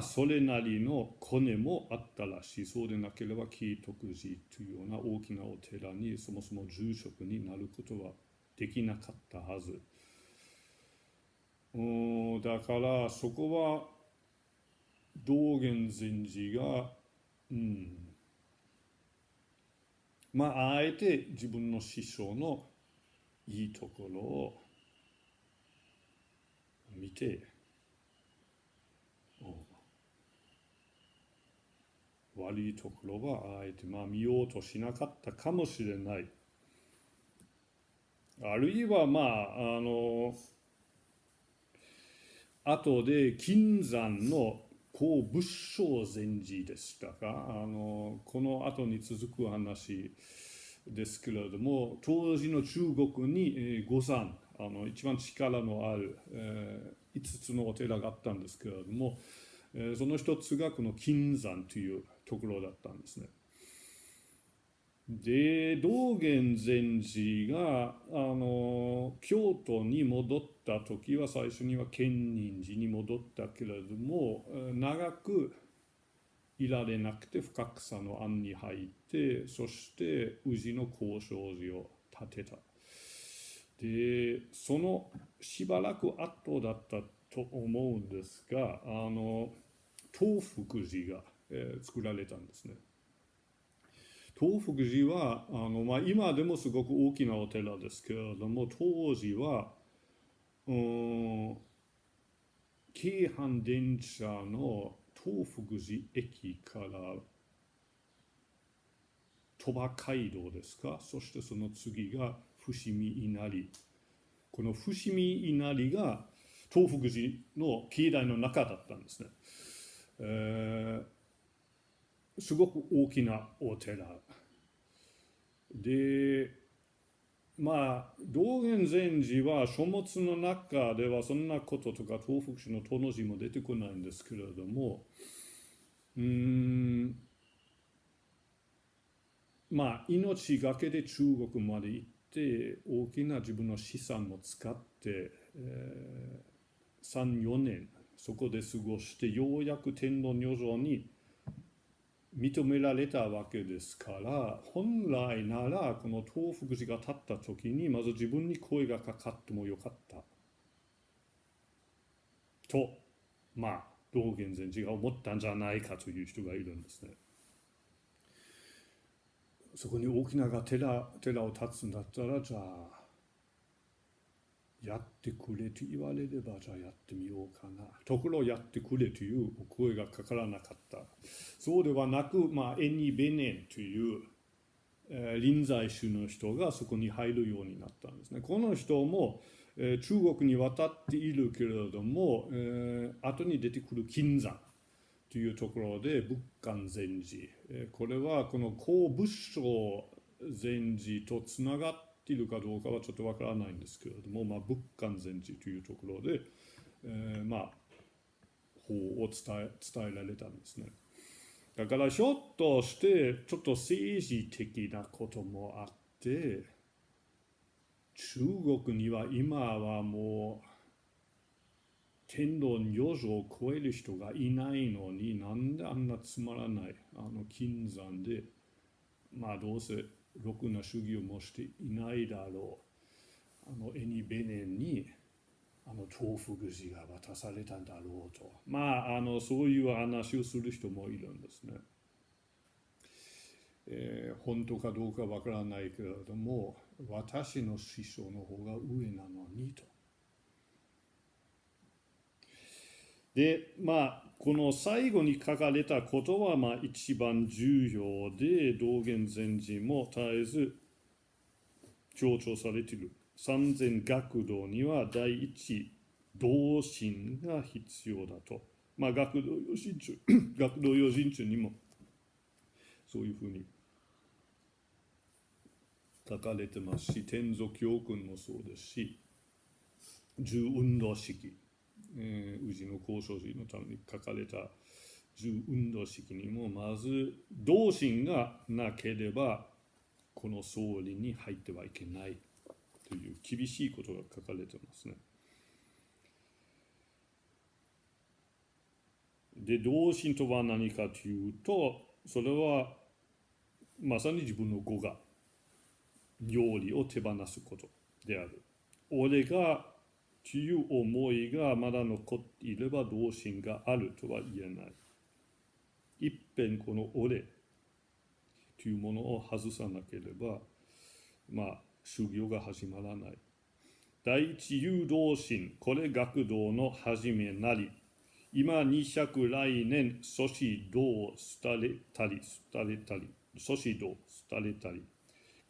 S1: それなりのコネもあったらしい。そうでなければ紀伊徳寺というような大きなお寺にそもそも住職になることはできなかったはず。だからそこは道元禅師があえて自分の師匠のいいところを見て、悪いところはあえて見ようとしなかったかもしれない。あるいは後で金山の孔仏性禅師でしたか、この後に続く話ですけれども、当時の中国に五山、一番力のある、5つのお寺があったんですけれども、その一つがこの金山というところだったんですね。で、道元禅師が京都に戻った時は最初には建仁寺に戻ったけれども、長くいられなくて深草の庵に入って、そして宇治の高尚寺を建てた。で、そのしばらく後だったと思うんですが、東福寺が、作られたんですね。東福寺は今でもすごく大きなお寺ですけれども、当時は京阪電車の東福寺駅から鳥羽街道ですか、そしてその次が伏見稲荷。この伏見稲荷が東福寺の境内の中だったんですね。すごく大きなお寺で、道元禅師は書物の中ではそんなこととか東福寺の殿字も出てこないんですけれども、命がけで中国まで行って大きな自分の資産を使って、3、4年そこで過ごして、ようやく天皇女性に認められたわけですから、本来ならこの東福寺が建った時にまず自分に声がかかってもよかったと、道元禅師が思ったんじゃないかという人がいるんですね。そこに大きな寺を建つんだったら、じゃあやってくれと言われれば、じゃあやってみようかな。ところやってくれというお声がかからなかった。そうではなく、エニベネンという、臨済宗の人がそこに入るようになったんですね。この人も、中国に渡っているけれども、後に出てくる金山というところで仏灌禅師、これはこの孔仏性禅師とつながっているかどうかはちょっとわからないんですけれども、仏灌禅師というところで、法を伝えられたんですね。だからひょっとしてちょっと政治的なこともあって、中国には今はもう天皇女性を超える人がいないのに、なんであんなつまらない金山でどうせろくな主義をもしていないだろうエニベネンに東福寺が渡されたんだろうと、そういう話をする人もいるんですね。本当かどうかわからないけれども、私の師匠の方が上なのにと。で、この最後に書かれたことは一番重要で、道元禅師も絶えず強調されている。三千学道には第一道心が必要だと。学道用心中にもそういうふうに書かれてますし、天祖教訓もそうですし、十運動式、宇治の高尚寺のために書かれた十運動式にも、まず道心がなければこの僧理に入ってはいけないという厳しいことが書かれてますね。で、道心とは何かというと、それはまさに自分の語が料理を手放すことである。俺がという思いがまだ残っていれば道心があるとは言えない。一遍この俺というものを外さなければ、修行が始まらない。第一誘導心、これ学道の始めなり。今200来年、祖師道を廃れたり、祖師道を廃れたり、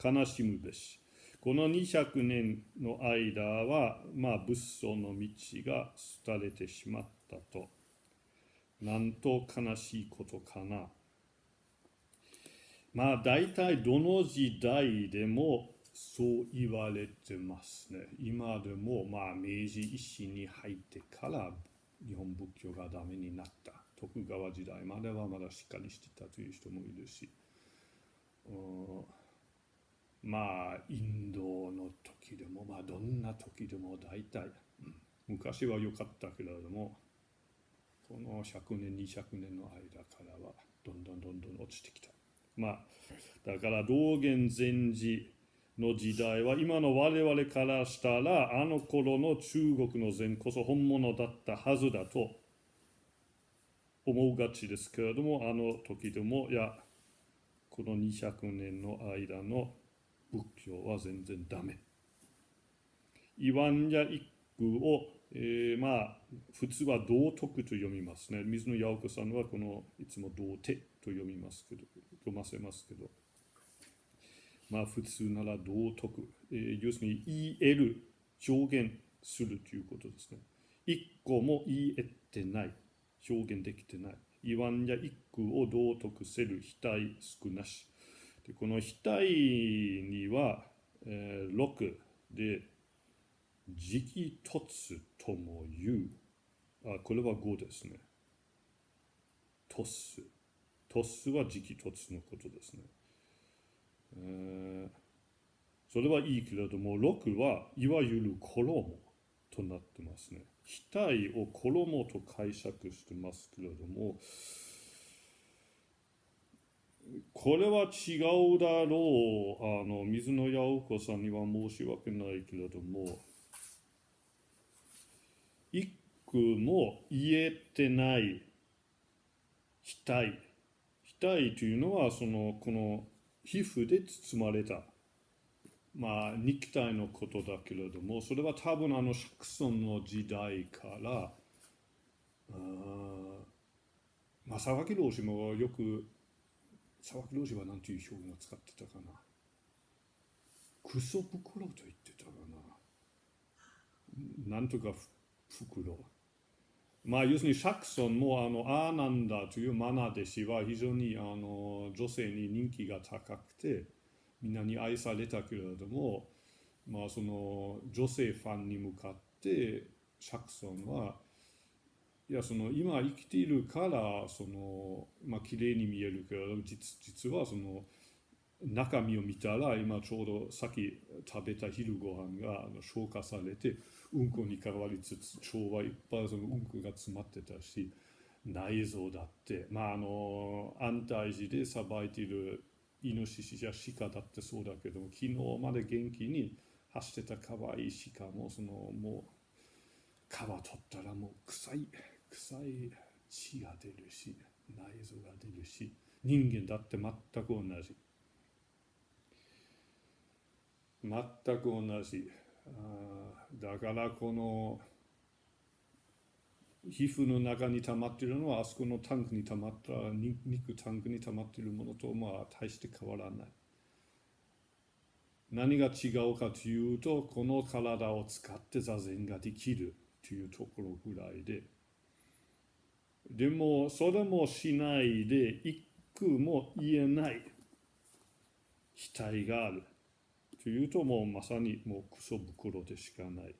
S1: 悲しむべし。この200年の間は、仏祖の道が廃れてしまったと。なんと悲しいことかな。大体どの時代でもそう言われてますね。今でも、明治維新に入ってから日本仏教がダメになった。徳川時代まではまだしっかりしてたという人もいるし。インドの時でも、どんな時でも大体、昔は良かったけれども、この100年、200年の間からはどんどん落ちてきた。だから道元禅師の時代は今の我々からしたらあの頃の中国の禅こそ本物だったはずだと思うがちですけれども、あの時でもこの200年の間の仏教は全然ダメ。イワンや一句を、普通は道徳と読みますね。水野八百子さんはこのいつも道手と読ませますけど、普通なら道徳、要するに言い得る、表現するということですね。一個も言い得てない、表現できてない。イワンや一句を道徳せる、額少なし。でこの額には、6で、直突とも言う。これは5ですね。突は直突のことですね。それはいいけれども、6はいわゆる衣となってますね。額を衣と解釈してますけれども、これは違うだろう。水野八百子さんには申し訳ないけれども、一句も言えてない額というのはこの皮膚で包まれた、肉体のことだけれども、それは多分釈尊の時代から沢木老師もよく沢木老師は何ていう表現を使ってたかな。クソ袋と言ってたかな。なんとか袋。要するに釈尊もアーナンダというマナ弟子は非常に女性に人気が高くてみんなに愛されたけれども、その女性ファンに向かって釈尊はいや今生きているから綺麗に見えるけれども実は中身を見たら今ちょうどさっき食べた昼ご飯が消化されてうんこに変わりつつ腸はいっぱいうんこが詰まってたし、内臓だって安泰寺でさばいているイノシシや鹿だってそうだけども、昨日まで元気に走ってた可愛い鹿ももう皮取ったらもう臭い血が出るし内臓が出るし、人間だって全く同じ。だからこの皮膚の中に溜まっているのはあそこのタンクに溜まった肉タンクに溜まっているものと大して変わらない。何が違うかというと、この体を使って座禅ができるというところぐらいでもそれもしないで一句も言えない額があるというと、まさにクソ袋でしかない。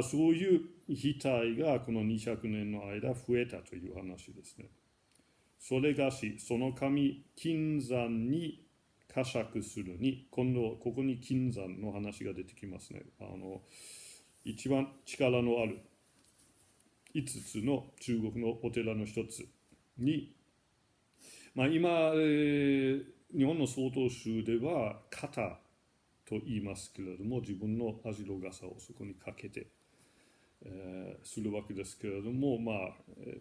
S1: そういう額がこの200年の間増えたという話ですね。それがし、その神金山に呵責するに、今度ここに金山の話が出てきますね。一番力のある5つの中国のお寺の一つに、今、日本の曹洞宗では型と言いますけれども、自分の網代笠をそこにかけて、するわけですけれども、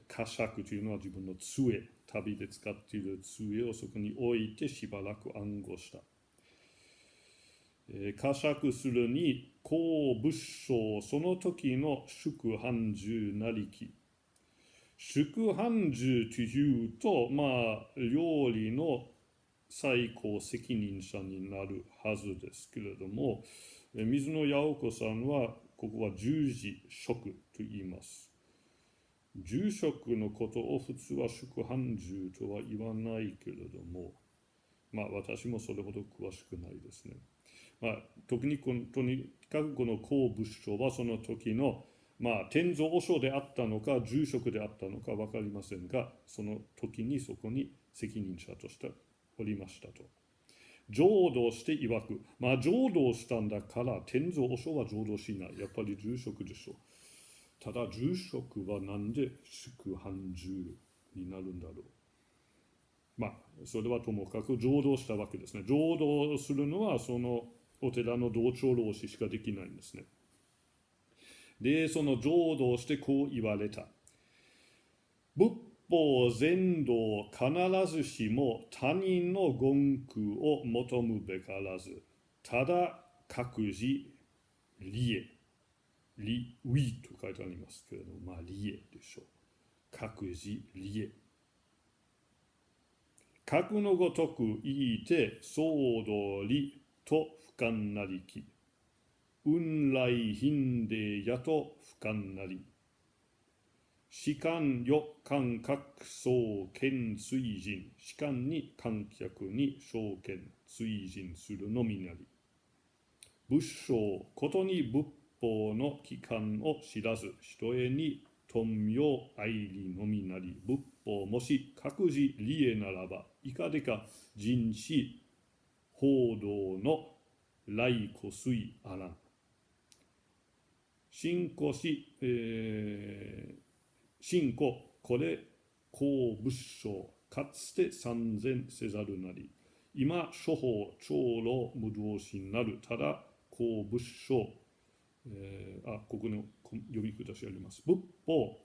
S1: 呵責というのは自分の杖、旅で使っている杖をそこに置いてしばらく暗号した。呵責するに公仏性、その時の宿藩住なりき。宿藩住というと、料理の最高責任者になるはずですけれども、水野八百子さんはここは従事職と言います。住職のことを普通は宿藩住とは言わないけれども、私もそれほど詳しくないですね。特にとにかくこの公仏書はその時の天蔵和尚であったのか住職であったのか分かりませんが、その時にそこに責任者としておりましたと。浄土して曰く、浄土したんだから天蔵和尚は浄土しない。やっぱり住職でしょう。ただ住職はなんで宿藩住になるんだろう。それはともかく浄土したわけですね。浄土するのはそのお寺の道長老師しかできないんですね。で、その浄土をしてこう言われた。仏法全道必ずしも他人の言空を求むべからず、ただ各自利益、利益と書いてありますけれども、利益でしょう。各自利益。格のごとく言いて、総道理と不寛なりき。運来貧でやと不寛なり。士官よ官各総見追尋。士官に観客に証券追尋するのみなり。仏性ことに仏法の機関を知らず、ひとえに貪名愛利のみなり。仏法もし各自利益ならば、いかでか人士報道の来古水あらん。信仰し、信仰、これ、公仏性、かつて三千せざるなり。今、諸法、長老、無道心なる、ただ、公仏性、ここの読み下しあります。仏法、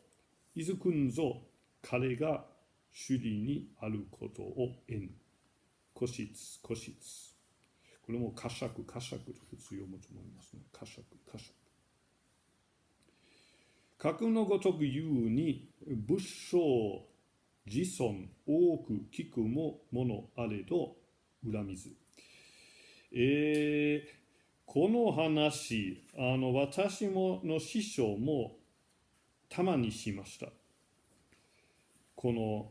S1: いずくんぞ、彼が首里にあることを縁。古質。これも呵責と普通読むと思いますね。呵責。格のごとく言うに、仏性自尊多く聞くものあれど恨みず。この話、私の師匠もたまにしました。この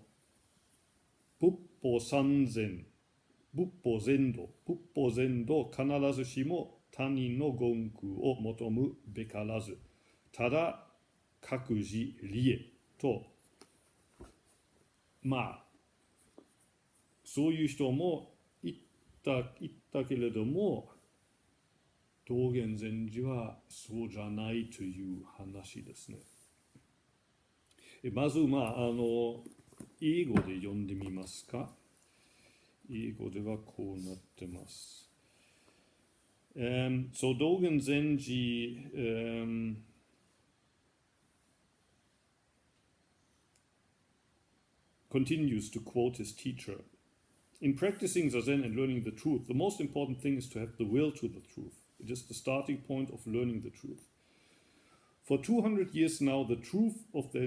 S1: 仏法三千、仏法全道必ずしも他人の言空を求むべからず、ただ各自利益と、そういう人も言ったけれども、道元禅師はそうじゃないという話ですね。まず、英語で読んでみますか。英語ではこうなってます。So Dogen Zenji continues to quote his teacher. In practicing Zazen and learning the truth, the most important thing is to have the will to the truth. It is the starting point of learning the truth. For 200 years now, the truth of the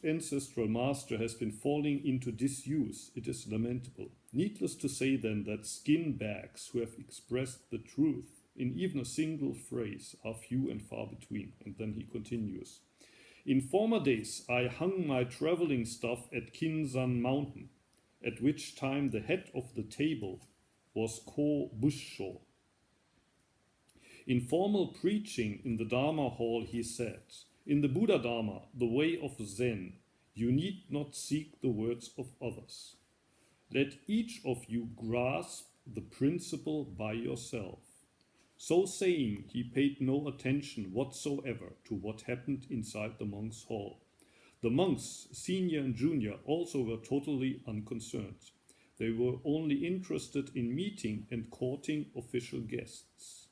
S1: ancestral master has been falling into disuse. It is lamentable. Needless to say, then, that skin bags who have expressed the truth in even a single phrase are few and far between. And then he continues. In former days, I hung my traveling stuff at Kinzan Mountain, at which time the head of the table was Ko Bussho. In formal preaching in the Dharma hall, he said, in the Buddha Dharma, the way of Zen, you need not seek the words of others. Let each of you grasp the principle by yourself. So saying, he paid no attention whatsoever to what happened inside the monks' hall. The monks, senior and junior, also were totally unconcerned. They were only interested in meeting and courting official guests.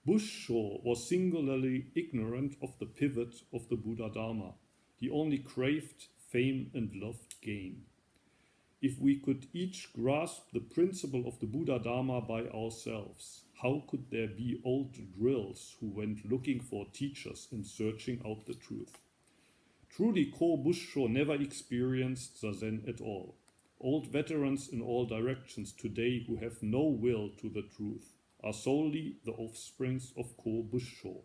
S1: Bussho was singularly ignorant of the pivot of the Buddha Dharma. He only craved fame and loved gain. If we could each grasp the principle of the Buddha Dharma by ourselves, how could there be old drills who went looking for teachers and searching out the truth? Truly, Ko Bussho never experienced Zazen at all. Old veterans in all directions today who have no will to the truth are solely the offsprings of Ko-Bussho.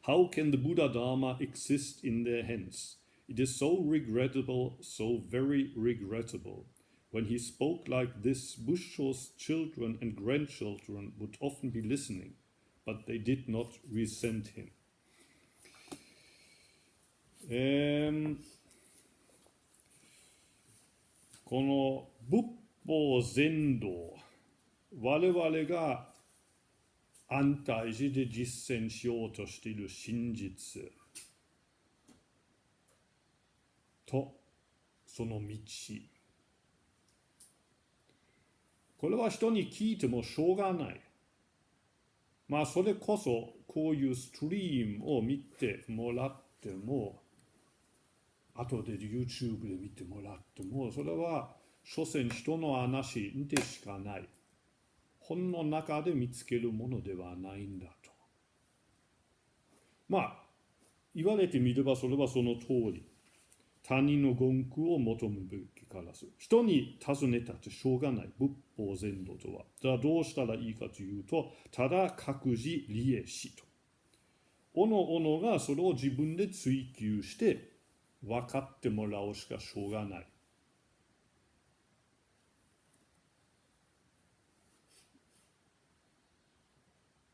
S1: How can the Buddha Dharma exist in their hands? It is so regrettable, so very regrettable. When he spoke like this, Bussho's children and grandchildren would often be listening, but they did not resent him. この仏法全道、我々が安泰寺で実践しようとしている真実とその道、これは人に聞いてもしょうがない。まあそれこそこういうストリームを見てもらっても、後で YouTube で見てもらっても、それは所詮人の話でしかない。本の中で見つけるものではないんだと。まあ言われてみればそれはその通り。他人の言句を求むべきからず。人に尋ねたってしょうがない。仏法全道とは。じゃあどうしたらいいかというと、ただ各自利益しと。おのおのがそれを自分で追求して分かってもらうしかしょうがない。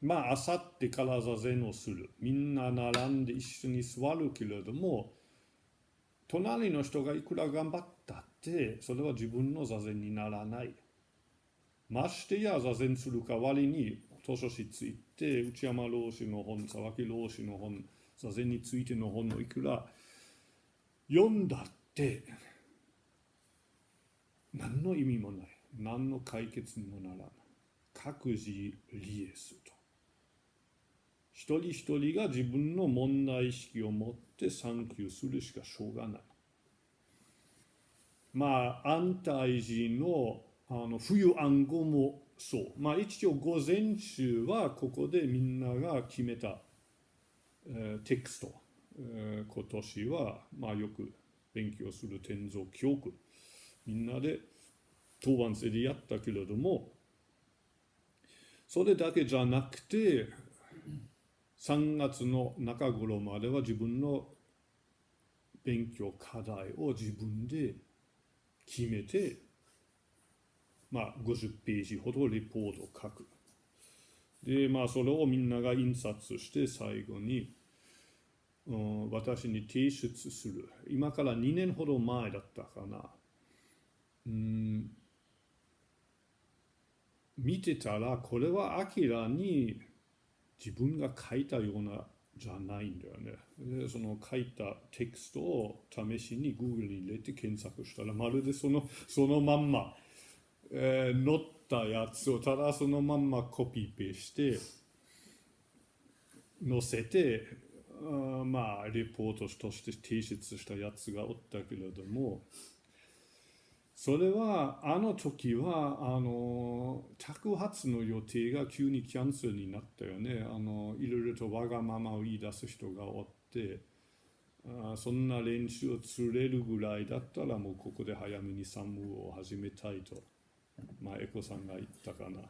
S1: まあ、あさってから座禅をする。みんな並んで一緒に座るけれども、隣の人がいくら頑張ったって、それは自分の座禅にならない。ましてや座禅する代わりに、図書室行って、内山老師の本、沢木老師の本、座禅についての本をいくら読んだって、何の意味もない。何の解決にもならない。各自利益すと。一人一人が自分の問題意識を持って参求するしかしょうがない。まあ、安泰寺の冬暗号もそう。まあ一応午前中はここでみんなが決めた、テクスト。今年はまあよく勉強する天蔵記憶。みんなで当番制でやったけれども、それだけじゃなくて、3月の中頃までは自分の勉強課題を自分で決めて、まあ50ページほどレポートを書く。で、まあそれをみんなが印刷して最後に、私に提出する。今から2年ほど前だったかな。見てたらこれは明らかに自分が書いたようなじゃないんだよね。で、その書いたテキストを試しに Google に入れて検索したら、まるでそのまんま、載ったやつをただそのまんまコピペして載せて、まあレポートとして提出したやつがおったけれども、それはあの時は着発の予定が急にキャンセルになったよね。いろいろとわがままを言い出す人がおって、そんな練習を釣れるぐらいだったらもうここで早めにサムを始めたいと、まあエコさんが言ったかな。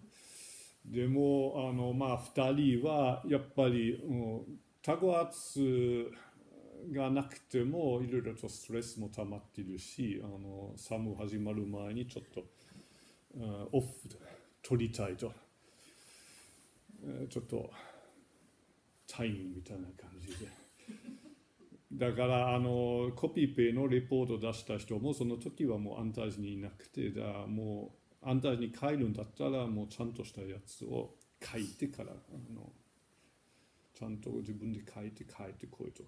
S1: でもまあ2人はやっぱり着発がなくてもいろいろとストレスも溜まっているし、サム始まる前にちょっとオフ取りたいと、ちょっとタイムみたいな感じで。だからコピペのレポートを出した人もその時はもう安泰寺にいなくて、もう安泰寺に帰るんだったらもうちゃんとしたやつを書いてからちゃんと自分で書いて帰ってこいと。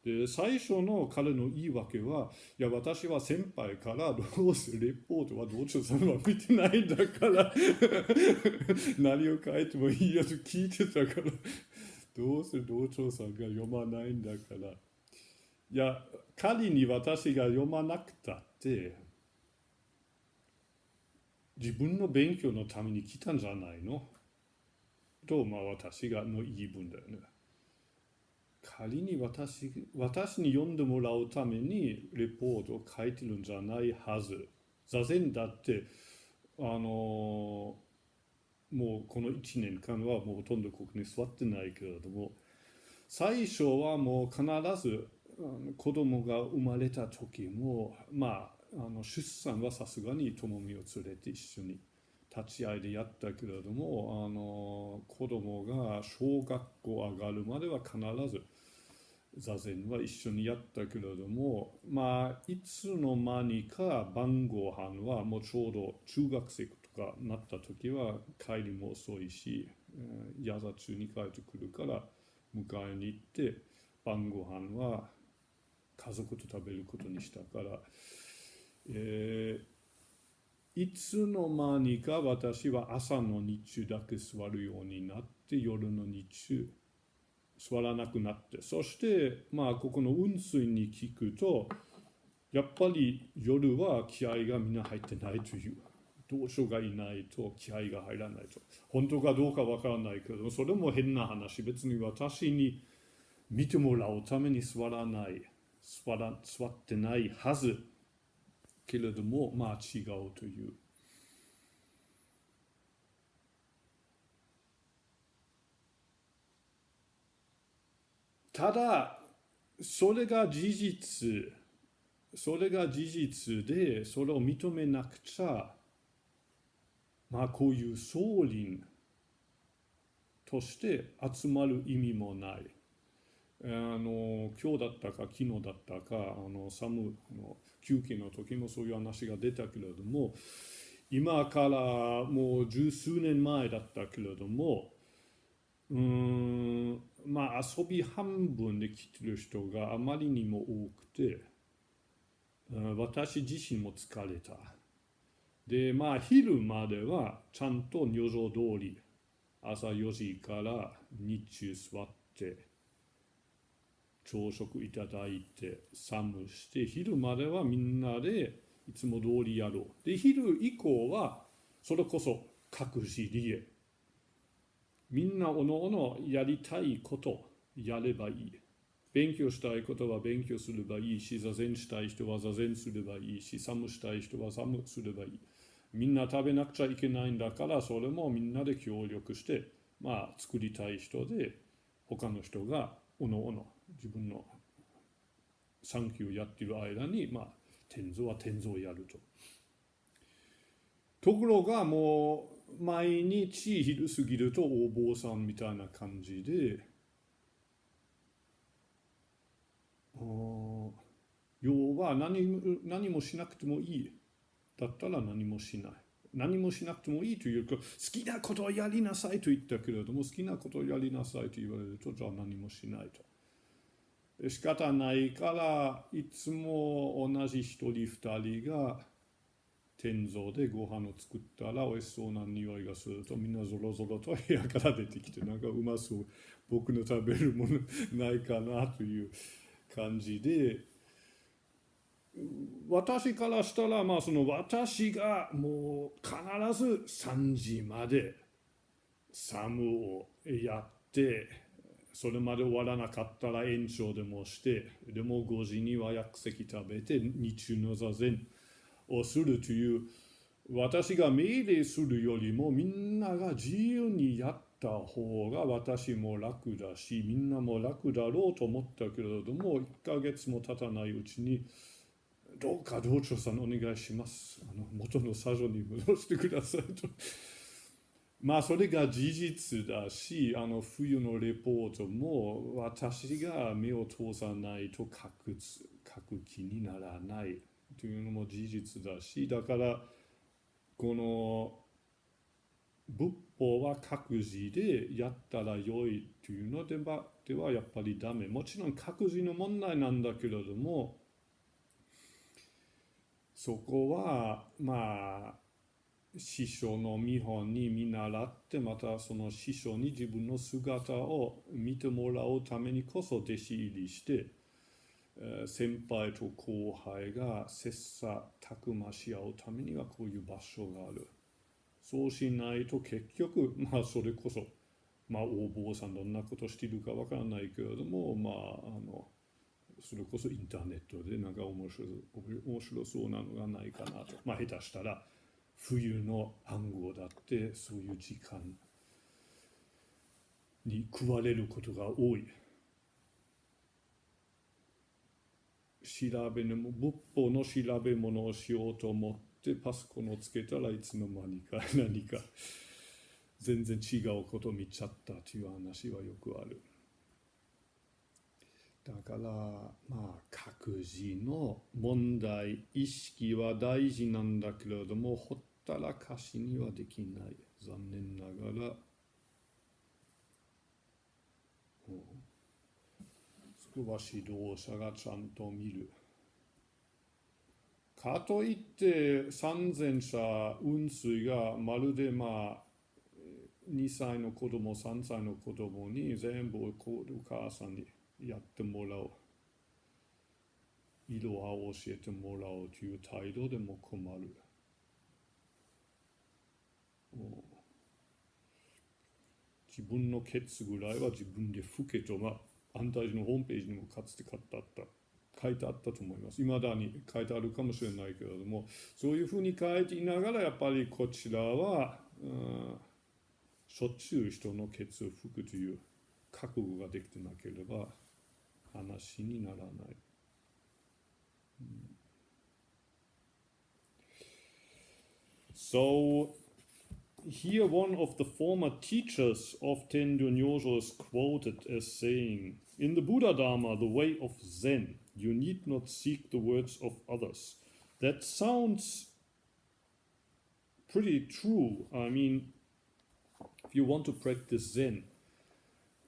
S1: で最初の彼の言い訳は、いや私は先輩からどうせレポートは道長さんは見てないんだから何を書いてもいいやと聞いてたから、どうせ道長さんが読まないんだから、いや仮に私が読まなくたって自分の勉強のために来たんじゃないのと、まあ私がの言い分だよね。仮に私に読んでもらうためにレポートを書いてるんじゃないはず。座禅だってもうこの1年間はもうほとんどここに座ってないけれども、最初はもう必ず子供が生まれた時も出産はさすがに友美を連れて一緒に立ち会いでやったけれども、子供が小学校上がるまでは必ず座禅は一緒にやったけれども、いつの間にか晩ご飯はもうちょうど中学生とかなった時は帰りも遅いし、夜座中に帰ってくるから迎えに行って晩ご飯は家族と食べることにしたから、いつの間にか私は朝の日中だけ座るようになって夜の日中座らなくなって、そしてここの雲水に聞くとやっぱり夜は気合がみんな入ってないという、同書がいないと気合が入らないと。本当かどうかわからないけど、それも変な話。別に私に見てもらうために座ってないはずけれども、違うという。ただそれが事実で、それを認めなくちゃこういう僧林として集まる意味もない。今日だったか昨日だったかサムの休憩の時もそういう話が出たけれども、今からもう十数年前だったけれども、遊び半分で来てる人があまりにも多くて、私自身も疲れた。で昼まではちゃんと如常通り朝4時から日中座って朝食いただいてサムして、昼まではみんなでいつも通りやろう。で昼以降はそれこそ各自利益、みんなおのおのやりたいことやればいい。勉強したいことは勉強すればいいし、座禅したい人は座禅すればいいし、サムしたい人はサムすればいい。みんな食べなくちゃいけないんだから、それもみんなで協力して作りたい人で、他の人がおのおの自分の産休をやっている間に天蔵は天蔵をやると。ところがもう毎日昼過ぎるとお坊さんみたいな感じで、要は何もしなくてもいいだったら何もしない。何もしなくてもいいというか、好きなことをやりなさいと言ったけれども、好きなことをやりなさいと言われると、じゃあ何もしないと。仕方ないから、いつも同じ一人二人が天蔵でご飯を作ったら美味しそうな匂いがすると、みんなぞろぞろと部屋から出てきて、なんかうまそう、僕の食べるものないかなという感じで、私からしたらその私がもう必ず3時までサムをやって、それまで終わらなかったら延長でもして、でも5時には薬石食べて日中の座禅をするという、私が命令するよりもみんなが自由にやった方が私も楽だし、みんなも楽だろうと思ったけれども、1ヶ月も経たないうちに、どうか道長さんお願いします。元の作業に戻してくださいと。それが事実だし、冬のレポートも私が目を通さないと書く気にならないというのも事実だし、だからこの仏法は各自でやったらよいというのではやっぱりダメ。もちろん各自の問題なんだけれども、そこは師匠の見本に見習って、またその師匠に自分の姿を見てもらうためにこそ弟子入りして、先輩と後輩が切磋琢磨し合うためにはこういう場所がある。そうしないと結局それこそお坊さんどんなことしているかわからないけれどもそれこそインターネットでなんか面白そうなのがないかなと。まあ下手したら冬の暗号だってそういう時間に食われることが多い。仏法の調べ物をしようと思ってパソコンをつけたらいつの間にか何か全然違うことを見ちゃったという話はよくある。だからまあ各自の問題意識は大事なんだけれども、ほったらかしにはできない。残念ながら。それは指導者がちゃんと見る。かといって三千者雲水がまるでまあ2歳の子供3歳の子供に全部お母さんにやってもらおう、いろはを教えてもらおうという態度でも困る。自分のケツぐらいは自分で吹けと、まあ安泰寺のホームページにもかつて書いてあったと思います。未だに書いてあるかもしれないけれども、そういうふうに書いていながらやっぱりこちらはしょっちゅう人のケツを吹くという覚悟ができてなければ話にならない。So here one of the former teachers of Tendon Nyojo is quoted as saying, "In the Buddha Dharma, the way of Zen, you need not seek the words of others." That sounds pretty true. I mean, if you want to practice Zen,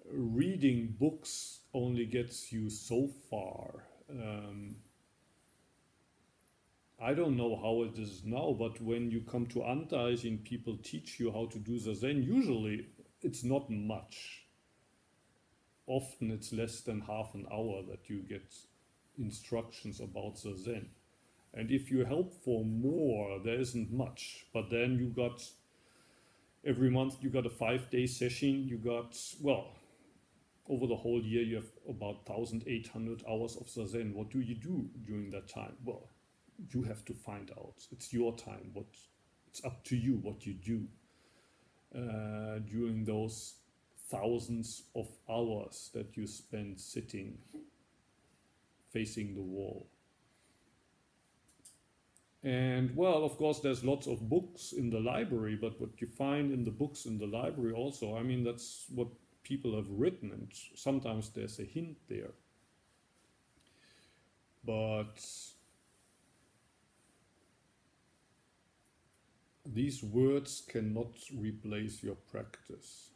S1: reading books only gets you so far. I don't know how it is now, but when you come to Antaijin, people teach you how to do the Zen. Usually it's not much. Often it's less than half an hour that you get instructions about the Zen. And if you help for more, there isn't much. But then you got, every month you got a 5-day session. You got, well, over the whole year you have about 1,800 hours of the Zen. What do you do during that time? Well, you have to find out. It's your time. It's up to you what you do during those thousands of hours that you spend sitting, facing the wall. And well, of course, there's lots of books in the library, but what you find in the books in the library also, I mean, that's what people have written, and sometimes there's a hint there. But these words cannot replace your practice.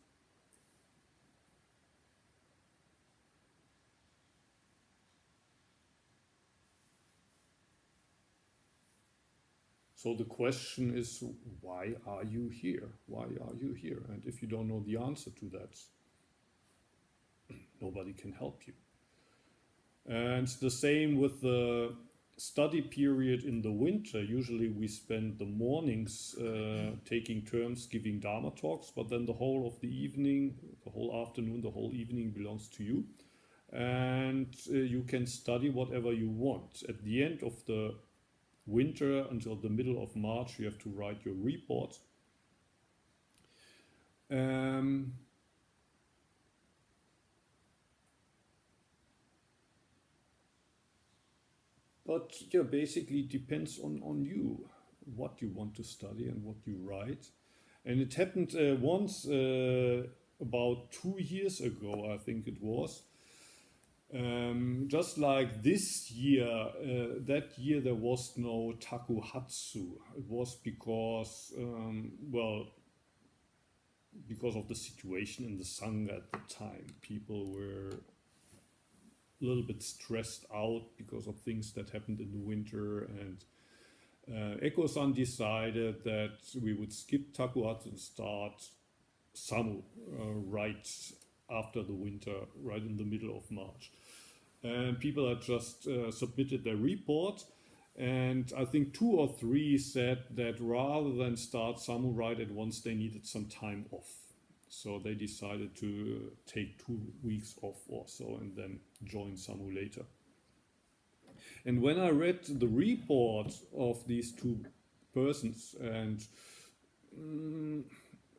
S1: So the question is, why are you here? Why are you here? And if you don't know the answer to that, nobody can help you. And the same with the study period in the winter. Usually we spend the mornings taking turns giving Dharma talks, but then the whole of the evening, the whole afternoon, the whole evening belongs to you. And you can study whatever you want. At the end of the winter, until the middle of March, you have to write your report. But yeah, basically it depends on you, what you want to study and what you write. And it happened once, about 2 years ago, I think it was. Just like this year, that year there was no takuhatsu. It was because, because of the situation in the Sangha at the time. People were a little bit stressed out because of things that happened in the winter, and Eko-san decided that we would skip takuhatsu and start samu right after the winter, right in the middle of March. And people had just submitted their report, and I think 2 or 3 said that rather than start samu right at once, they needed some time off. So they decided to take 2 weeks off or so and then join samu later. And when I read the report of these two persons and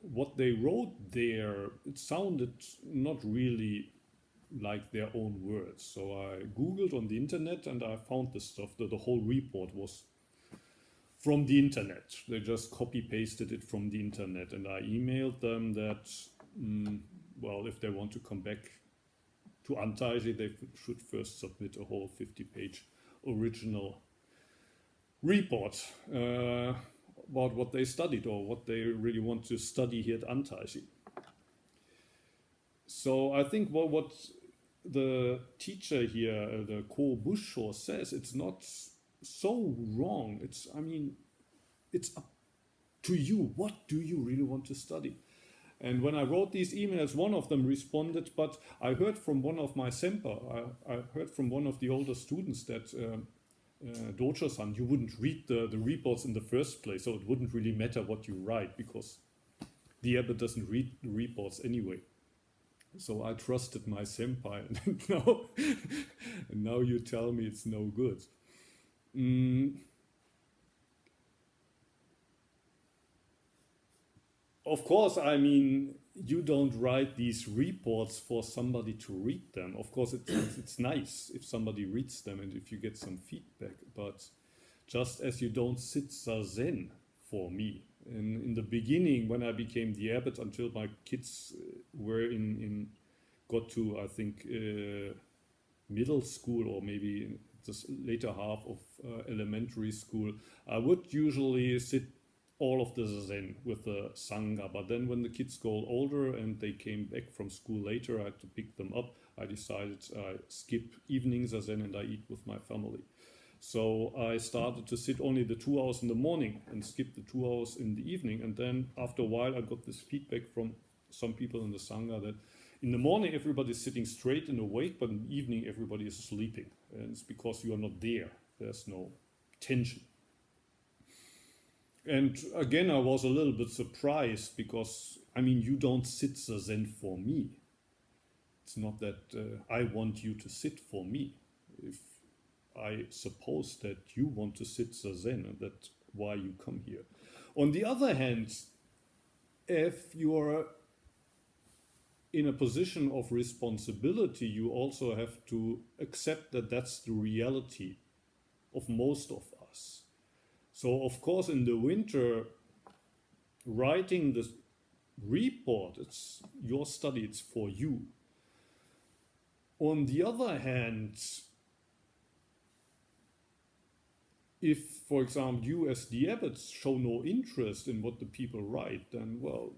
S1: what they wrote there, it sounded not really like their own words. So I Googled on the internet and I found this stuff, that the whole report was from the internet. They just copy-pasted it from the internet, and I emailed them that, well, if they want to come back to Antaiji, they should first submit a whole 50-page original report about what they studied or what they really want to study here at Antaiji. So I think what the teacher here, the Ko Busho, says, it's not so wrong. I mean, it's up to you. What do you really want to study? And when I wrote these emails, one of them responded, but I heard from one of my senpai, I heard from one of the older students that Docho-san, you wouldn't read the reports in the first place, so it wouldn't really matter what you write, because the abbot doesn't read the reports anyway. So I trusted my senpai, and now you tell me it's no good. Of course, I mean, you don't write these reports for somebody to read them. Of course, it's nice if somebody reads them and if you get some feedback, but just as you don't sit zazen for me. In the beginning, when I became the abbot, until my kids were got to, I think, middle school or maybe the later half of elementary school, I would usually sit all of the zazen with the sangha. But then when the kids got older and they came back from school later, I had to pick them up. I decided I skip evening zazen and I eat with my family. So I started to sit only the 2 hours in the morning and skip the 2 hours in the evening. And then after a while, I got this feedback from some people in the sangha that in the morning everybody's sitting straight and awake, but in the evening everybody is sleeping. And it's because you are not there. There's no tension. And again, I was a little bit surprised because, I mean, you don't sit zazen for me. It's not that I want you to sit for me. If I suppose that you want to sit zazen, and that's why you come here. On the other hand, if you are in a position of responsibility, you also have to accept that that's the reality of most of us. So, of course, in the winter, writing the report, it's your study, it's for you. On the other hand, if, for example, you as the abbots show no interest in what the people write, then, well,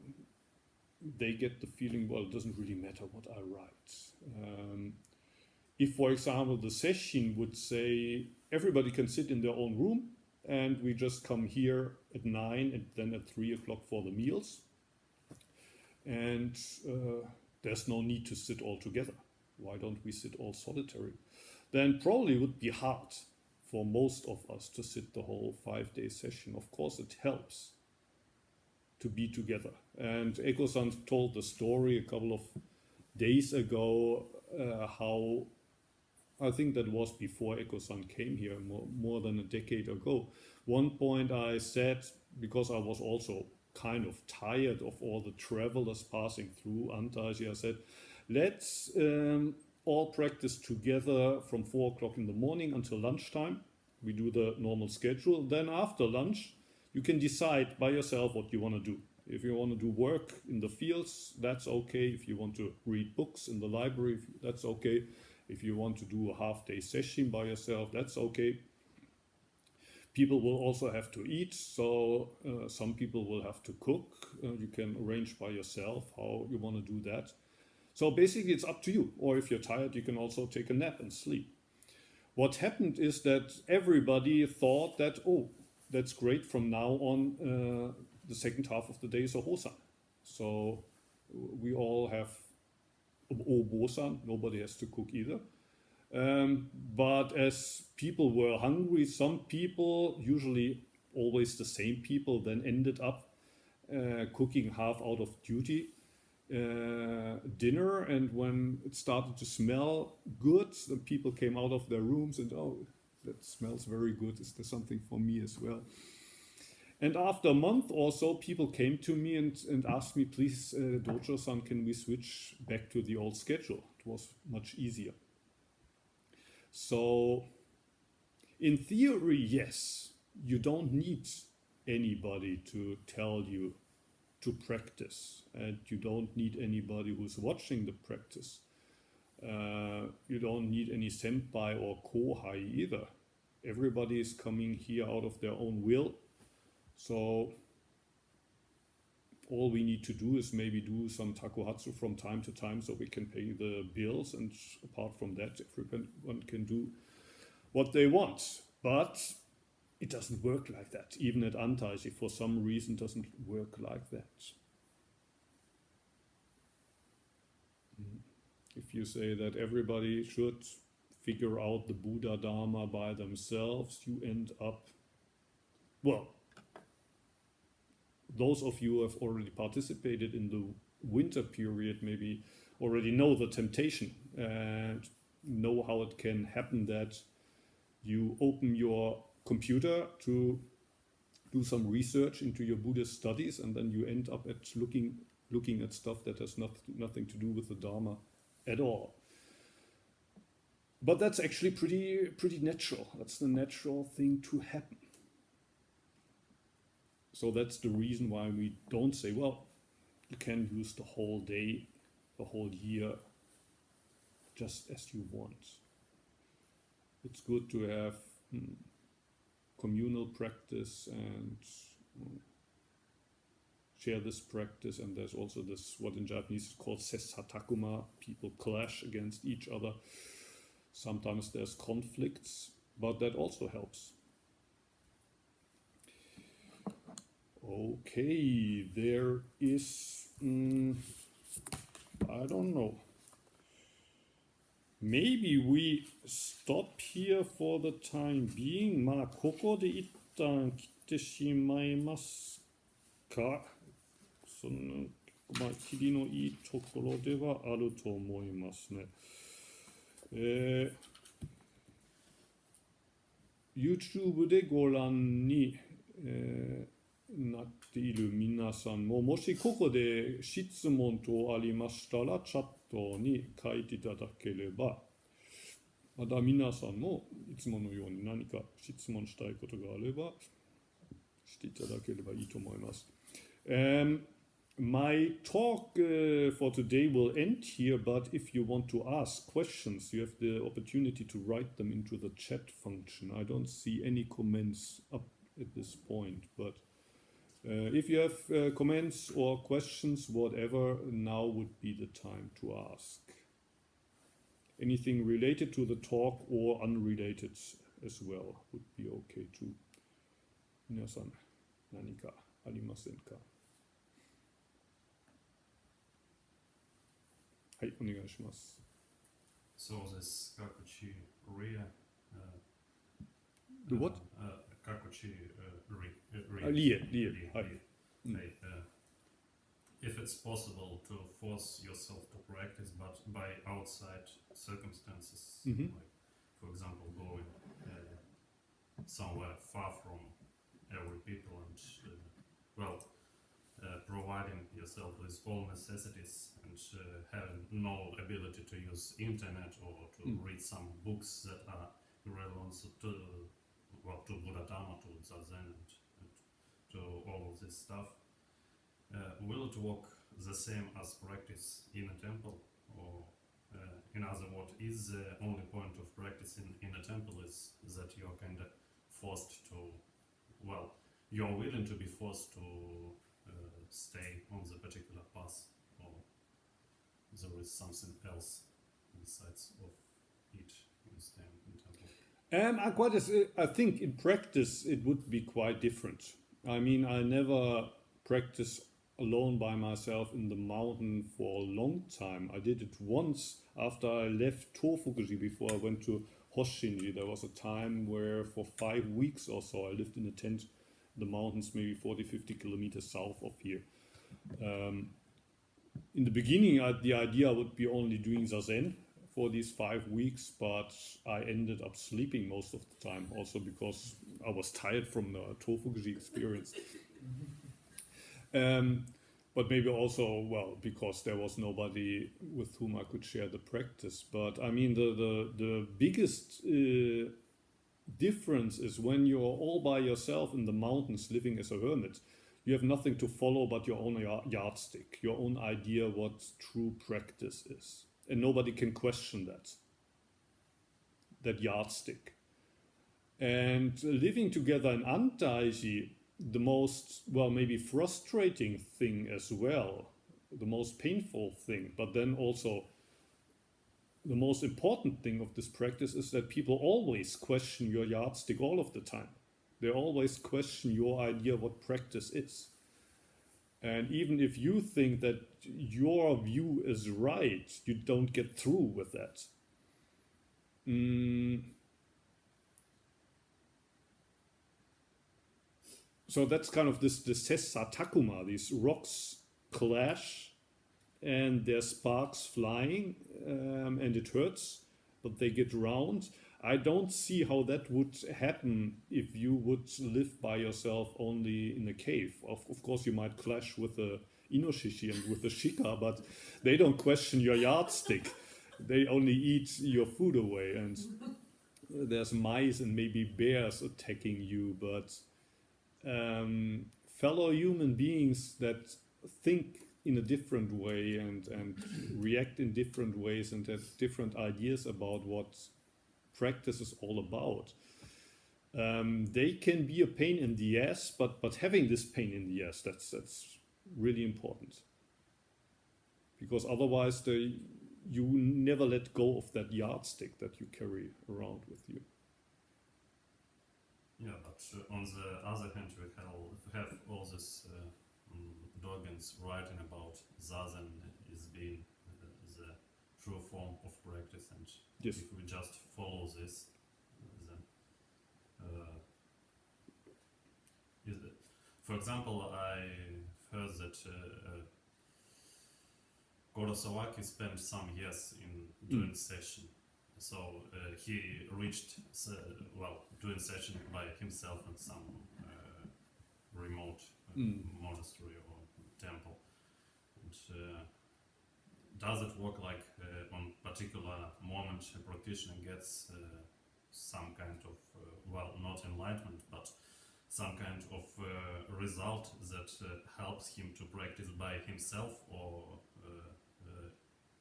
S1: they get the feeling, well, it doesn't really matter what I write. If, for example, the sesshin would say, everybody can sit in their own room, and we just come here at 9 and then at 3 o'clock for the meals, and there's no need to sit all together. Why don't we sit all solitary? Then probably it would be hard for most of us to sit the whole 5-day session. Of course, it helps to be together. And Eko-san told the story a couple of days ago, how, I think that was before Eko-san came here, more than a decade ago. One point I said, because I was also kind of tired of all the travelers passing through Antaiji, I said, let's all practice together from 4 o'clock in the morning until lunchtime. We do the normal schedule. Then after lunch, you can decide by yourself what you want to do. If you want to do work in the fields, that's okay. If you want to read books in the library, that's okay. If you want to do a half-day session by yourself, that's okay. People will also have to eat, so some people will have to cook. You can arrange by yourself how you want to do that. So basically it's up to you. Or if you're tired, you can also take a nap and sleep. What happened is that everybody thought that, oh, that's great, from now on the second half of the day is a hosan. So we all have obosan, nobody has to cook either. But as people were hungry, some people, usually always the same people, then ended up cooking half out of duty dinner. And when it started to smell good, the people came out of their rooms and, oh, that smells very good. Is there something for me as well? And after a month or so, people came to me and asked me, please, Dojo-san, can we switch back to the old schedule? It was much easier. So, in theory, yes, you don't need anybody to tell you to practice, and you don't need anybody who's watching the practice. You don't need any senpai or kohai either. Everybody is coming here out of their own will. So all we need to do is maybe do some takuhatsu from time to time so we can pay the bills, and apart from that, everyone can do what they want. But it doesn't work like that. Even at Antaiji, for some reason, doesn't work like that. If you say that everybody should figure out the Buddha Dharma by themselves, you end up, well, those of you who have already participated in the winter period maybe already know the temptation and know how it can happen that you open your computer to do some research into your Buddhist studies, and then you end up at looking at stuff that has nothing to do with the Dharma at all. But that's actually pretty natural. That's the natural thing to happen. So that's the reason why we don't say, well, you can use the whole day, the whole year, just as you want. It's good to have communal practice and share this practice, and there's also this, what in Japanese is called sessatakuma. People clash against each other. Sometimes there's conflicts, but that also helps. Okay, there is, I don't know. Maybe we stop here for the time being. まあ、ここで一旦切ってしまいますか。その、まあ、切りのいいところではあると思いますね。YouTube でご覧に、なっている皆さんも、もしここで質問等ありましたらチャットに書いていただければ、また皆さんもいつものように何か質問したいことがあればしていただければいいと思います。My talk for today will end here, but if you want to ask questions, you have the opportunity to write them into the chat function. I don't see any comments up at this point, but if you have comments or questions, whatever, now would be the time to ask. Anything related to the talk or unrelated as well would be okay too. 皆さん、何かありませんか？はい、お願いします。
S2: So this Kakuchi Ria.
S1: The what?
S2: Kakuchi
S1: Rie.
S2: If it's possible to force yourself to practice, but by outside circumstances, like, for example, going somewhere far from every people and, providing yourself with all necessities and having no ability to use internet or to read some books that are relevant to Buddha Dharma, to Zazen, and to all of this stuff. Will it work the same as practice in a temple? Or, in other words, is the only point of practice in a temple is that you're kind of forced to, you're willing to be forced to stay on the particular path, or there is something else besides of it in staying in temple?
S1: I think in practice it would be quite different. I mean, I never practiced alone by myself in the mountain for a long time. I did it once after I left Tofukuji before I went to Hoshinji. There was a time where for 5 weeks or so I lived in a tent in the mountains, maybe 40-50 kilometers south of here. In the beginning, the idea would be only doing Zazen for these 5 weeks, but I ended up sleeping most of the time, also because I was tired from the Tofuguji experience. But maybe also, well, because there was nobody with whom I could share the practice. But I mean, the biggest difference is when you're all by yourself in the mountains living as a hermit. You have nothing to follow but your own yardstick, your own idea what true practice is. And nobody can question that yardstick. And living together in Antaiji, the most, well, maybe frustrating thing as well, the most painful thing, but then also the most important thing of this practice is that people always question your yardstick all of the time. They always question your idea what practice is. And even if you think that your view is right, you don't get through with that. So that's kind of this Sessa Takuma, these rocks clash and there's sparks flying and it hurts, but they get round. I don't see how that would happen if you would live by yourself only in a cave. Of course, you might clash with the Inoshishi and with the Shika, but they don't question your yardstick. They only eat your food away, and there's mice and maybe bears attacking you, but fellow human beings that think in a different way and react in different ways and have different ideas about what practice is all about. They can be a pain in the ass, but having this pain in the ass, that's really important. Because otherwise you never let go of that yardstick that you carry around with you.
S2: Yeah, but on the other hand, we have all these doggens writing about Zazen is being the true form of practice, and
S1: yes.
S2: If we just follow this, then for example, I heard that Kurosawaki spent some years in doing session. So he reached, doing session by himself in some remote monastery or temple. And does it work like on particular moment a practitioner gets some kind of, not enlightenment, but some kind of result that helps him to practice by himself, or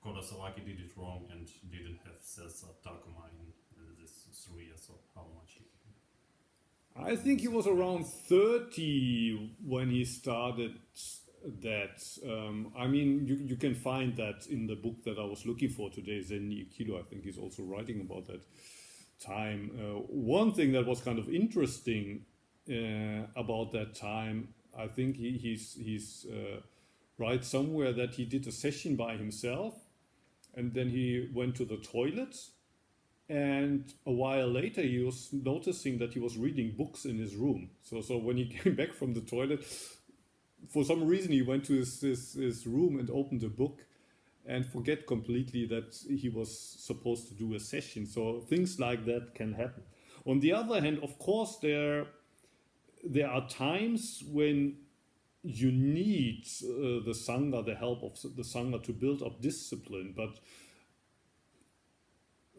S2: Kurosawaki did it wrong and didn't have Sessa Takuma in this 3 years, or how much?
S1: I think he was around 30 when he started that. I mean, you can find that in the book that I was looking for today, Zenni Ikido. I think he's also writing about that time. One thing that was kind of interesting about that time, I think he's writes somewhere that he did a session by himself, and then he went to the toilet, and a while later he was noticing that he was reading books in his room. So when he came back from the toilet, for some reason he went to his room and opened a book and forget completely that he was supposed to do a session. So things like that can happen. On the other hand, of course, there are times when you need the Sangha, the help of the Sangha to build up discipline, but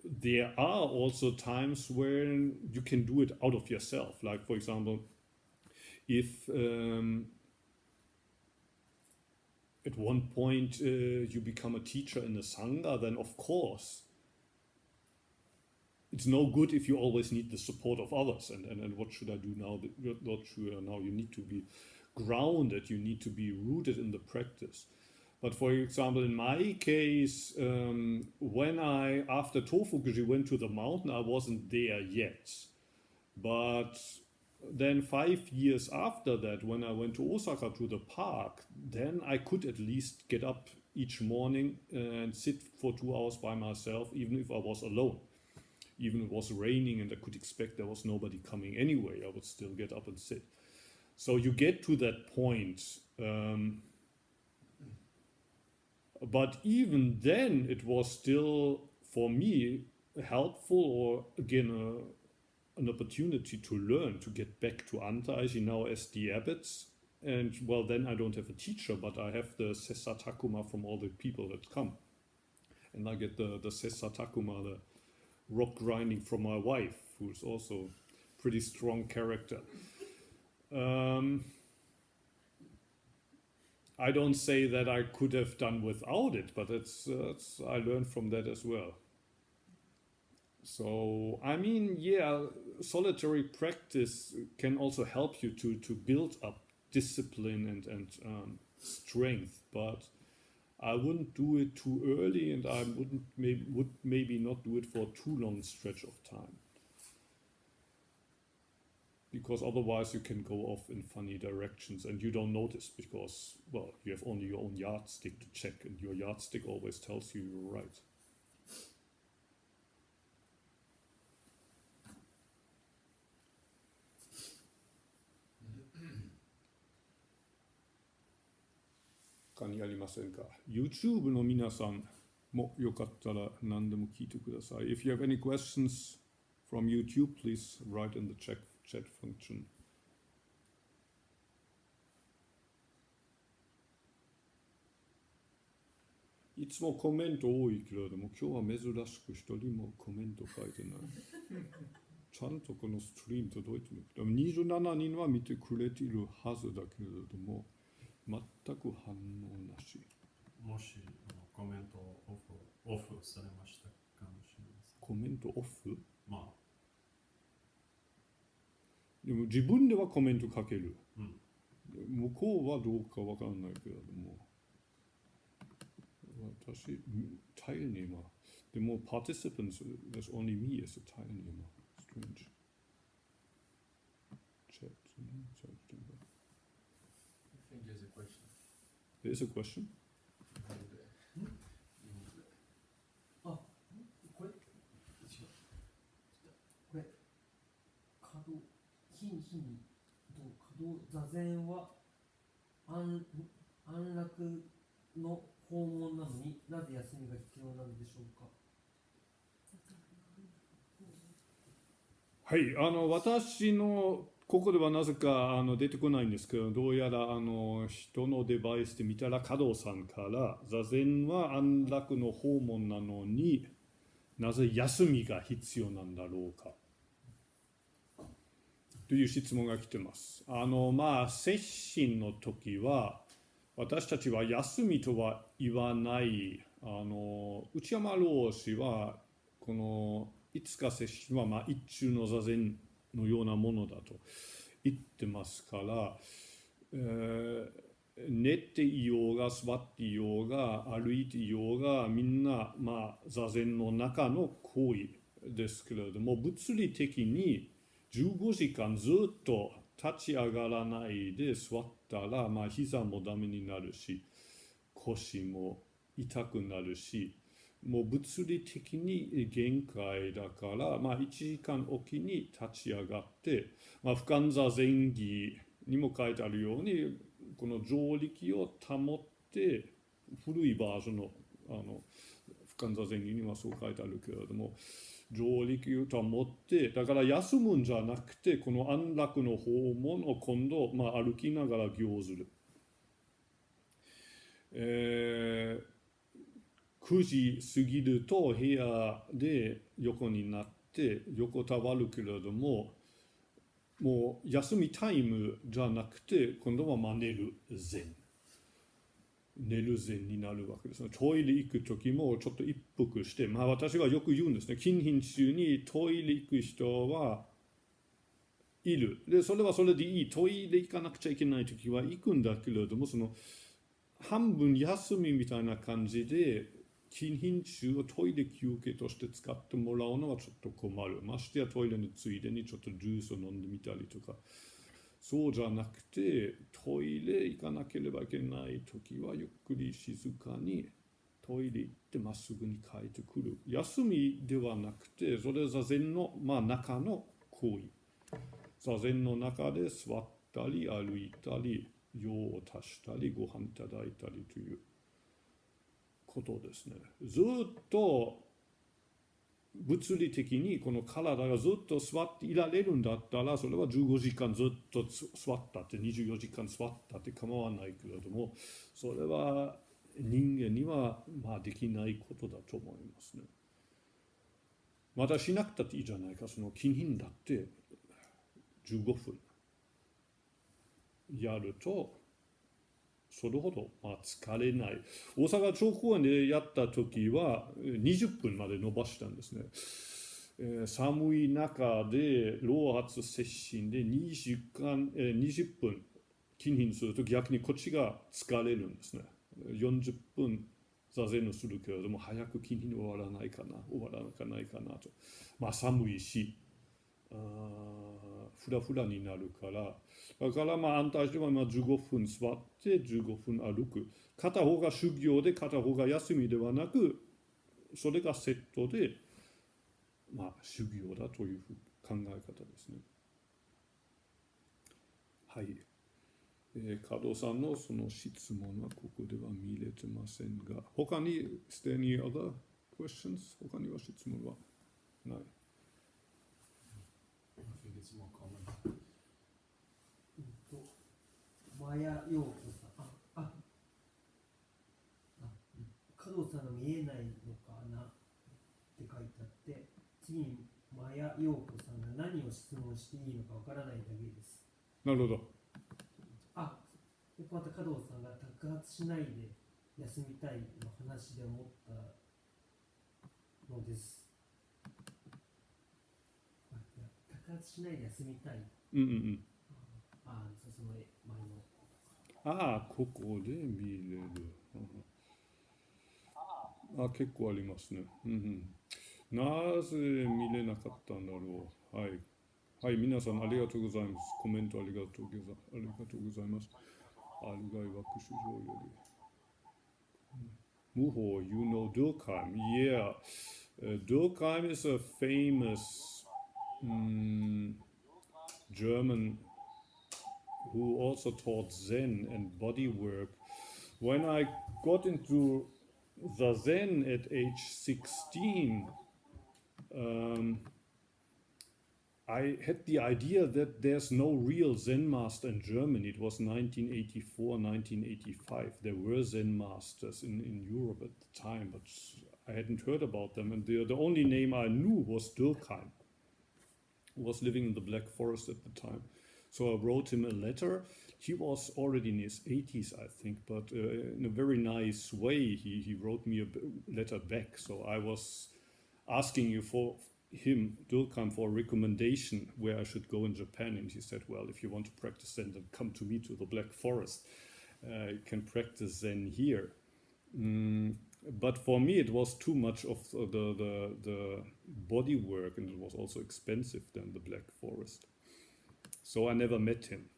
S1: there are also times when you can do it out of yourself. Like, for example, if at one point you become a teacher in the Sangha, then of course it's no good if you always need the support of others. And what should I do now? What should I now? You need to be grounded, you need to be rooted in the practice. But for example, in my case, when I, after Tofuguji, went to the mountain, I wasn't there yet. But then 5 years after that, when I went to Osaka to the park, then I could at least get up each morning and sit for 2 hours by myself, even if I was alone. Even if it was raining and I could expect there was nobody coming anyway, I would still get up and sit. So you get to that point, but even then it was still for me helpful, or again an opportunity to learn, to get back to Antaiji now as the abbots. And well, then I don't have a teacher, but I have the Sessa Takuma from all the people that come. And I get the Sessa Takuma, the rock grinding from my wife, who's also pretty strong character. I don't say that I could have done without it, but I learned from that as well. So, I mean, yeah, solitary practice can also help you to build up discipline and strength, but I wouldn't do it too early, and I would maybe not do it for a too long stretch of time. Because otherwise you can go off in funny directions and you don't notice because, well, you have only your own yardstick to check, and your yardstick always tells you you're right. YouTube の皆さんもよかったら何でも聞いてください。If you have any questions from YouTube, please write in the chat function. いつもコメント多いけれども、今日は珍しく一人もコメント書いてない。ちゃんとこのストリーム届いてる。でも27人は見てくれているはずだけれども、全く反応なし。
S2: もしコメントをオフされましたかもしれません。
S1: コメントオフ？
S2: まあ。
S1: でも自分ではコメント書ける。
S2: うん、
S1: 向こうはどうかわからないけれども。私、Teilnehmer. でも participants, there's only me as a Teilnehmer. Strange. Chat.
S3: I think there's a question.
S1: There is a question?
S3: あ、これ座禅は安楽の訪問なのになぜ休みが必要なのでしょうか。
S1: はい、私のここではなぜか出てこないんですけど、どうやら人のデバイスで見たら加藤さんから座禅は安楽の訪問なのになぜ休みが必要なんだろうかという質問が来てます。接心の時は私たちは休みとは言わない。内山老師はこのいつか接心は一中の座禅のようなものだと言ってますから、寝ていようが座っていようが歩いていようがみんな座禅の中の行為ですけれども、物理的に15時間ずっと立ち上がらないで座ったら、膝もダメになるし腰も痛くなるし、もう物理的に限界だから、1時間おきに立ち上がって、不完座禅儀にも書いてあるようにこの上力を保って、古いバージョンの不完座禅儀にはそう書いてあるけれども、上力を保って、だから休むんじゃなくてこの安楽の訪問を今度、歩きながら行ずる。9時過ぎると部屋で横になって横たわるけれども、もう休みタイムじゃなくて今度は寝る禅になるわけですね。トイレ行く時もちょっと一服して、私はよく言うんですね。近隣中にトイレ行く人はいる。で、それはそれでいい。トイレ行かなくちゃいけない時は行くんだけれども、その半分休みみたいな感じで近隣中をトイレ休憩として使ってもらうのはちょっと困る。ましてやトイレのついでにちょっとジュースを飲んでみたりとか。そうじゃなくて、トイレ行かなければいけないときはゆっくり静かにトイレ行ってまっすぐに帰ってくる。休みではなくて、それは座禅の、中の行為。座禅の中で座ったり歩いたり、用を足したりご飯いただいたりということですね。ずっと物理的にこの体がずっと座っていられるんだったら、それは15時間ずっと座ったって、24時間座ったって構わないけれども、それは人間にはできないことだと思いますね。またしなくたっていいじゃないか。その金品だって15分やるとそれほど疲れない。大阪城公園でやった時は20分まで伸ばしたんですね。寒い中で老発接心で20分金品すると逆にこっちが疲れるんですね。40分座禅をするけれども早く金品終わらないかなと。寒いしフラフラになるから、だから安泰しては15分座って15分歩く。片方が修行で片方が休みではなく、それがセットで修行だという考え方ですね。はい。加藤さんのその質問はここでは見れてませんが、他に is there any other questions? 他には質問はない。
S3: マヤ陽子さん、加藤さんが見えないのかなって書いてあって、次にマヤ陽子さんが何を質問していいのかわからないだけです。
S1: なるほど。
S3: また加藤さんが托発しないで休みたいの話で思ったのです。托発しないで休みたい。その前の。
S1: ここで見れる。結構ありますね。なぜ見れなかったんだろう。はい、皆さんありがとうございます。コメントありがとうございます。あるがいはく主上より。無法 you know Durkheim. Yeah, Durkheim is a famous German who also taught Zen and body work. When I got into the Zen at age 16, I had the idea that there's no real Zen master in Germany. It was 1984, 1985. There were Zen masters in Europe at the time, but I hadn't heard about them. And the only name I knew was Durkheim, who was living in the Black Forest at the time. So I wrote him a letter. He was already in his 80s, I think, but in a very nice way, he wrote me a letter back. So I was asking him, Durkheim, for a recommendation where I should go in Japan. And he said, well, if you want to practice Zen, then come to me to the Black Forest. You can practice Zen here. But for me, it was too much of the body work, and it was also expensive than the Black Forest. So I never met him.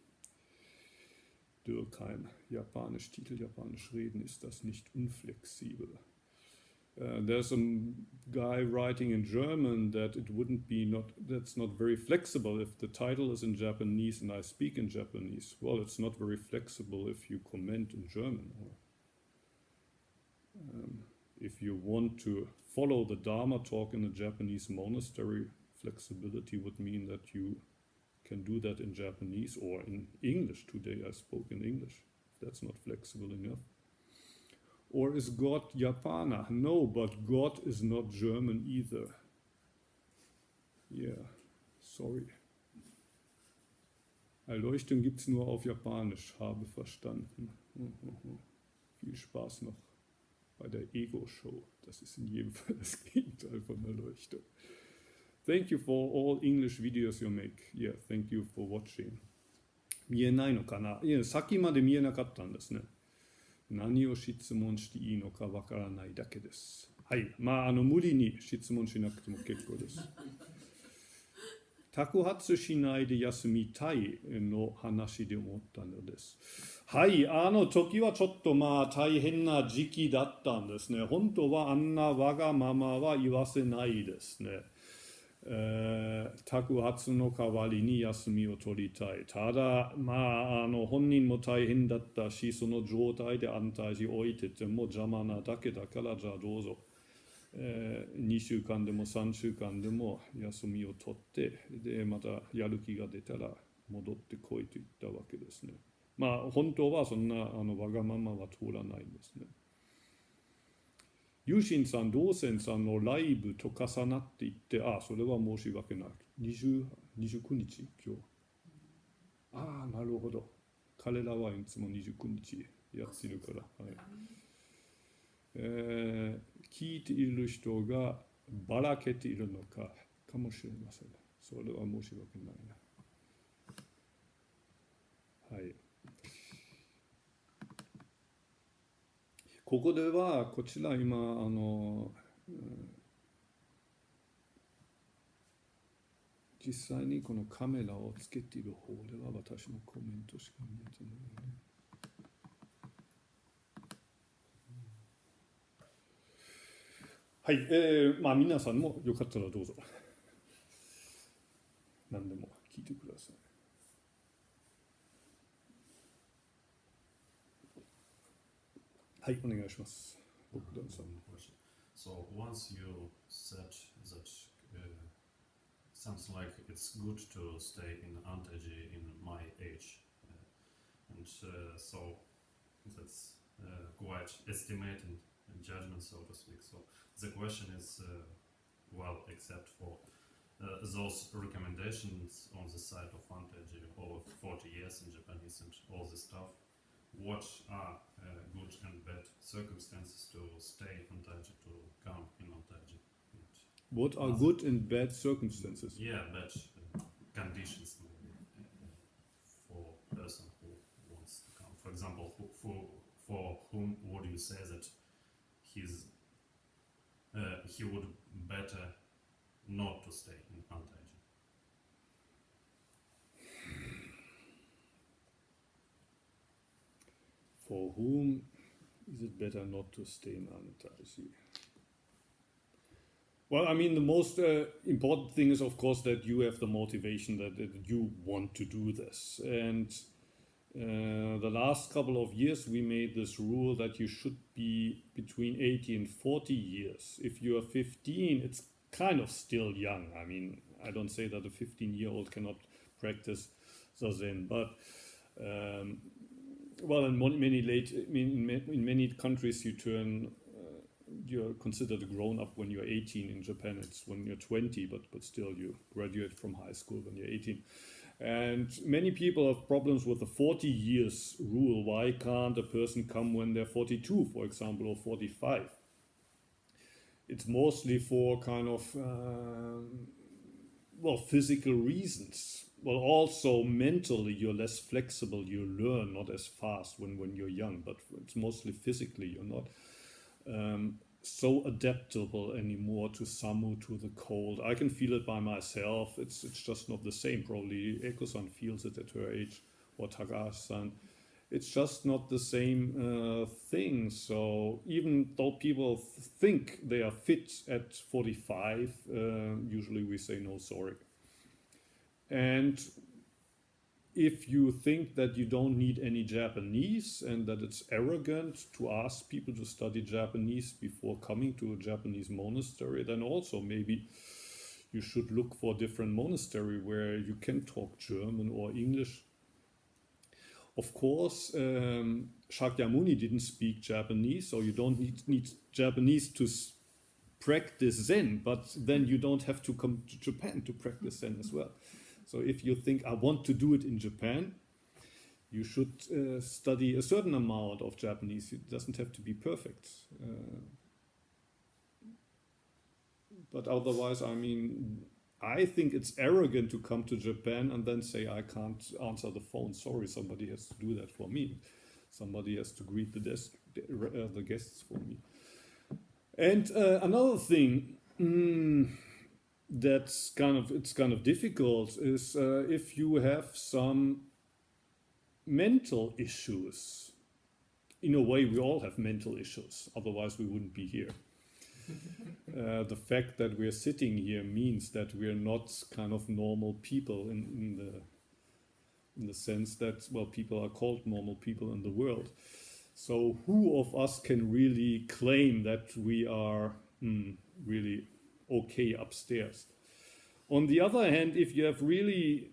S1: Durkheim, Japanisch, Titel Japanisch reden, ist das nicht unflexibel? There's a guy writing in German that that's not very flexible if the title is in Japanese and I speak in Japanese. Well, it's not very flexible if you comment in German. Or if you want to follow the Dharma talk in a Japanese monastery, flexibility would mean that you can do that in Japanese or in English. Today I spoke in English. That's not flexible enough. Or is God Japaner? No, but God is not German either. Yeah, sorry. Erleuchtung gibt es nur auf Japanisch, habe verstanden. Viel Spaß noch bei der Ego-Show. Das ist in jedem Fall das Gegenteil von Erleuchtung. Thank you for all English videos you make. Yeah, thank you for watching. 見えないのかな？いや、先まで見えなかったんですね。何を質問していいのかわからないだけです。はい。無理に質問しなくても結構です。托発しないで休みたいの話で思ったのです。はい。時はちょっと大変な時期だったんですね。本当はあんなわがままは言わせないですね。托発の代わりに休みを取りたい。ただ、本人も大変だったし、その状態で安泰寺置いてても邪魔なだけだから、じゃあどうぞ、2週間でも3週間でも休みを取って、でまたやる気が出たら戻ってこいと言ったわけですね。まあ本当はそんなわがままは通らないんですね。有心さん、道仙さんのライブと重なっていって、それは申し訳ない。29日今日。なるほど。彼らはいつも29日やってるから。はい。聞いている人がばらけているのかもしれません。それは申し訳ないな。はい。ここではこちら今実際にこのカメラをつけている方では私のコメントしか見えてないね。はい、皆さんもよかったらどうぞ何でも聞いてください。はい、お願いします。
S2: So once you said that sounds like it's good to stay in Antaji in my age, and so that's quite estimated judgment, so to speak. So the question is, well, except for those recommendations on the side of Antaji over 40 years in Japanese and all this stuff, what are good and bad circumstances to stay in Antaji, to come in Antaji?
S1: What are good and bad circumstances?
S2: Yeah, bad conditions maybe for a person who wants to come. For example, for whom would you say that he would better not to stay in Antaji?
S1: For whom is it better not to stay in Antaji? Well, I mean, the most important thing is, of course, that you have the motivation that you want to do this. And the last couple of years, we made this rule that you should be between 80 and 40 years. If you are 15, it's kind of still young. I mean, I don't say that a 15-year-old cannot practice Zazen, but well, in many countries, you're considered a grown-up when you're 18. In Japan, it's when you're 20, but still you graduate from high school when you're 18. And many people have problems with the 40 years rule. Why can't a person come when they're 42, for example, or 45? It's mostly for kind of, physical reasons. Well, also mentally, you're less flexible, you learn not as fast when you're young, but it's mostly physically, you're not so adaptable anymore to Samu, to the cold. I can feel it by myself. It's just not the same. Probably Eko-san feels it at her age, or Takahashi-san. It's just not the same thing. So even though people think they are fit at 45, usually we say no, sorry. And if you think that you don't need any Japanese and that it's arrogant to ask people to study Japanese before coming to a Japanese monastery, then also maybe you should look for a different monastery where you can talk German or English. Of course, Shakyamuni didn't speak Japanese, so you don't need Japanese to practice Zen, but then you don't have to come to Japan to practice Zen as well. So if you think, I want to do it in Japan, you should study a certain amount of Japanese. It doesn't have to be perfect. But otherwise, I mean, I think it's arrogant to come to Japan and then say, I can't answer the phone. Sorry, somebody has to do that for me. Somebody has to greet the guests for me. And another thing, it's kind of difficult is if you have some mental issues. In a way, we all have mental issues, otherwise we wouldn't be here. The fact that we're sitting here means that we're not kind of normal people in the sense that, well, people are called normal people in the world. So who of us can really claim that we are really okay upstairs. On the other hand, if you have really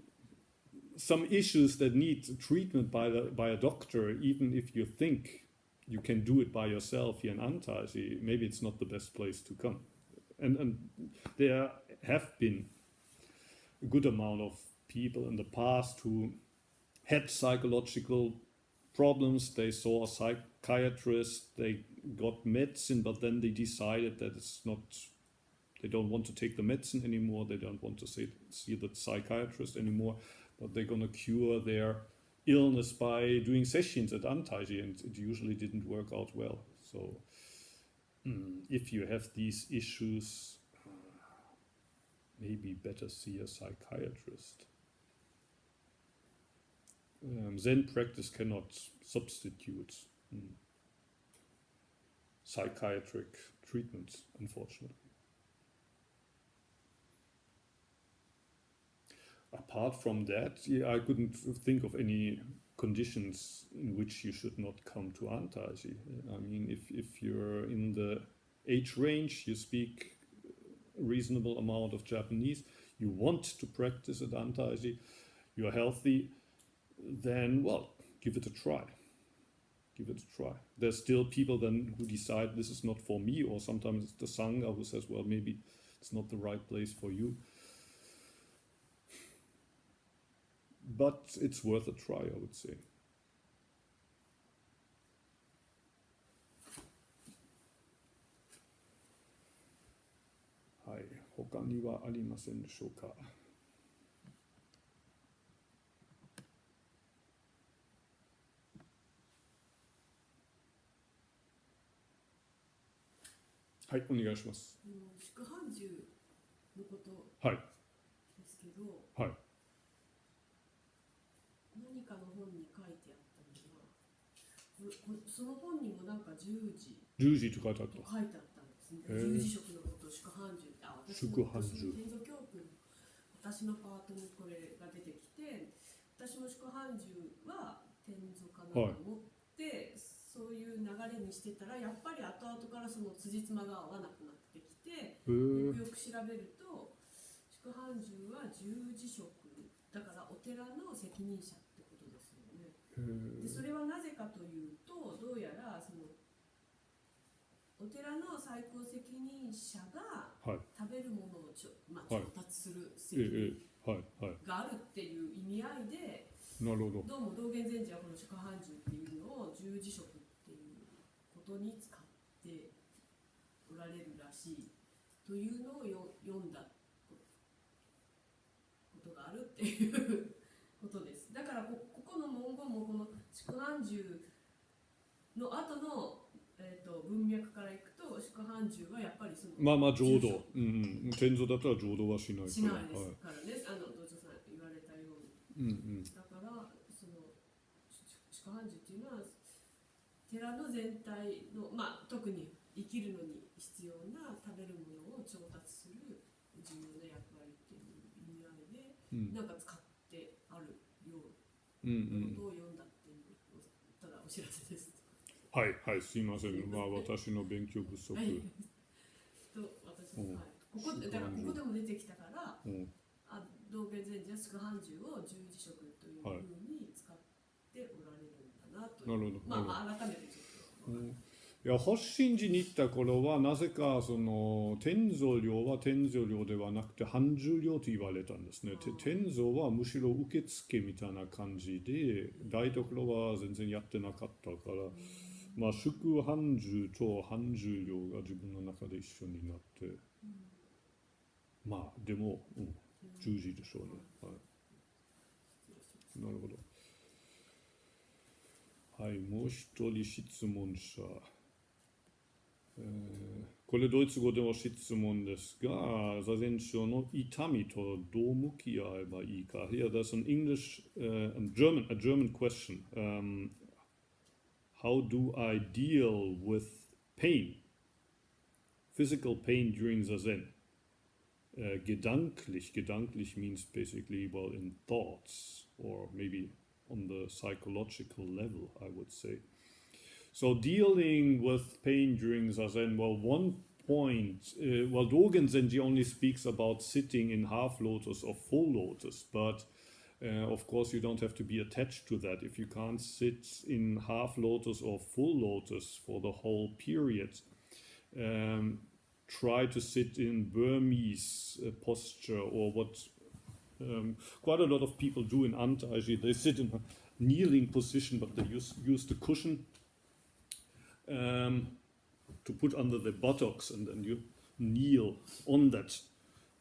S1: some issues that need treatment by a doctor, even if you think you can do it by yourself here in Antaji, maybe it's not the best place to come. And there have been a good amount of people in the past who had psychological problems. They saw a psychiatrist, they got medicine, but then they decided that it's not, they don't want to take the medicine anymore, they don't want to see the psychiatrist anymore, but they're going to cure their illness by doing sessions at Antaji, and it usually didn't work out well. So if you have these issues, maybe better see a psychiatrist. Zen practice cannot substitute psychiatric treatment, unfortunately. Apart from that, I couldn't think of any conditions in which you should not come to Antaji. I mean, if you're in the age range, you speak a reasonable amount of Japanese, you want to practice at Antaji, you're healthy, then, well, give it a try. Give it a try. There's still people then who decide this is not for me, or sometimes it's the Sangha who says, well, maybe it's not the right place for you. But it's worth a try, I would say. はい、他にはありませんでしょうか。はい、お願いします。
S4: 宿藩住のことですけど、
S1: はい、
S4: 何かの本に書いてあったのが、その本にもなんか10時
S1: と書いてあった。
S4: 書いてあったんですね。10時食のことを宿藩住って、私の天蔵教訓、私のパートにこれが出てきて、私も宿藩住は天蔵かなと思って、そういう流れにしてたら、やっぱり後々からその辻褄が合わなくなってきて、よくよく調べると、宿藩住は十字職だからお寺の責任者ってことですよね。でそれはなぜかというと、どうやらそのお寺の最高責任者が食べるものを調達する責任があるっていう意味合いで、どうも道元禅師はこの宿藩住っていうのを十字職っていうことに使っておられるらしいというのを読んだことがあるっていうことです。だからここの文言もこの宿藩住の後の、文脈からいくと、宿藩住はやっぱりその
S1: まあ浄土、天蔵だったら浄土はしないから。
S4: しないですからね、道場さん言われたように。だからその宿藩住っていうのは寺の全体の、特に生きるのに必要な食べるものを調達する重要な役割っていう意味合いで、なんか使ってあるようなことを読んだっていう、ただお知らせです。
S1: はいはい、すいません。私の勉強不足。
S4: はい。私も、ここでも出てきたから、道元禅師は宿藩住を十字職というふうに使っておられるんだなという。なるほど。改めてちょっと。
S1: いや、発信寺に行った頃はなぜかその天蔵寮は天蔵寮ではなくて藩住寮と言われたんですね。天蔵はむしろ受付みたいな感じで、台所は全然やってなかったから、宿藩住と藩住寮が自分の中で一緒になって、でも、十字でしょうね。はい、なるほど。はい、もう一人質問者。これドイツ語での質問ですが、座禅師の痛みとどう向き合えばいいか。Here there's an English, a German question. How do I deal with pain, physical pain during Zazen? Gedanklich means basically, well, in thoughts, or maybe on the psychological level, I would say. So dealing with pain during Zazen, well, one point, well, Dogen Zenji only speaks about sitting in half lotus or full lotus, but of course you don't have to be attached to that. If you can't sit in half lotus or full lotus for the whole period, try to sit in Burmese posture, or what quite a lot of people do in Antaiji. They sit in a kneeling position, but they use the cushion to put under the buttocks, and then you kneel on that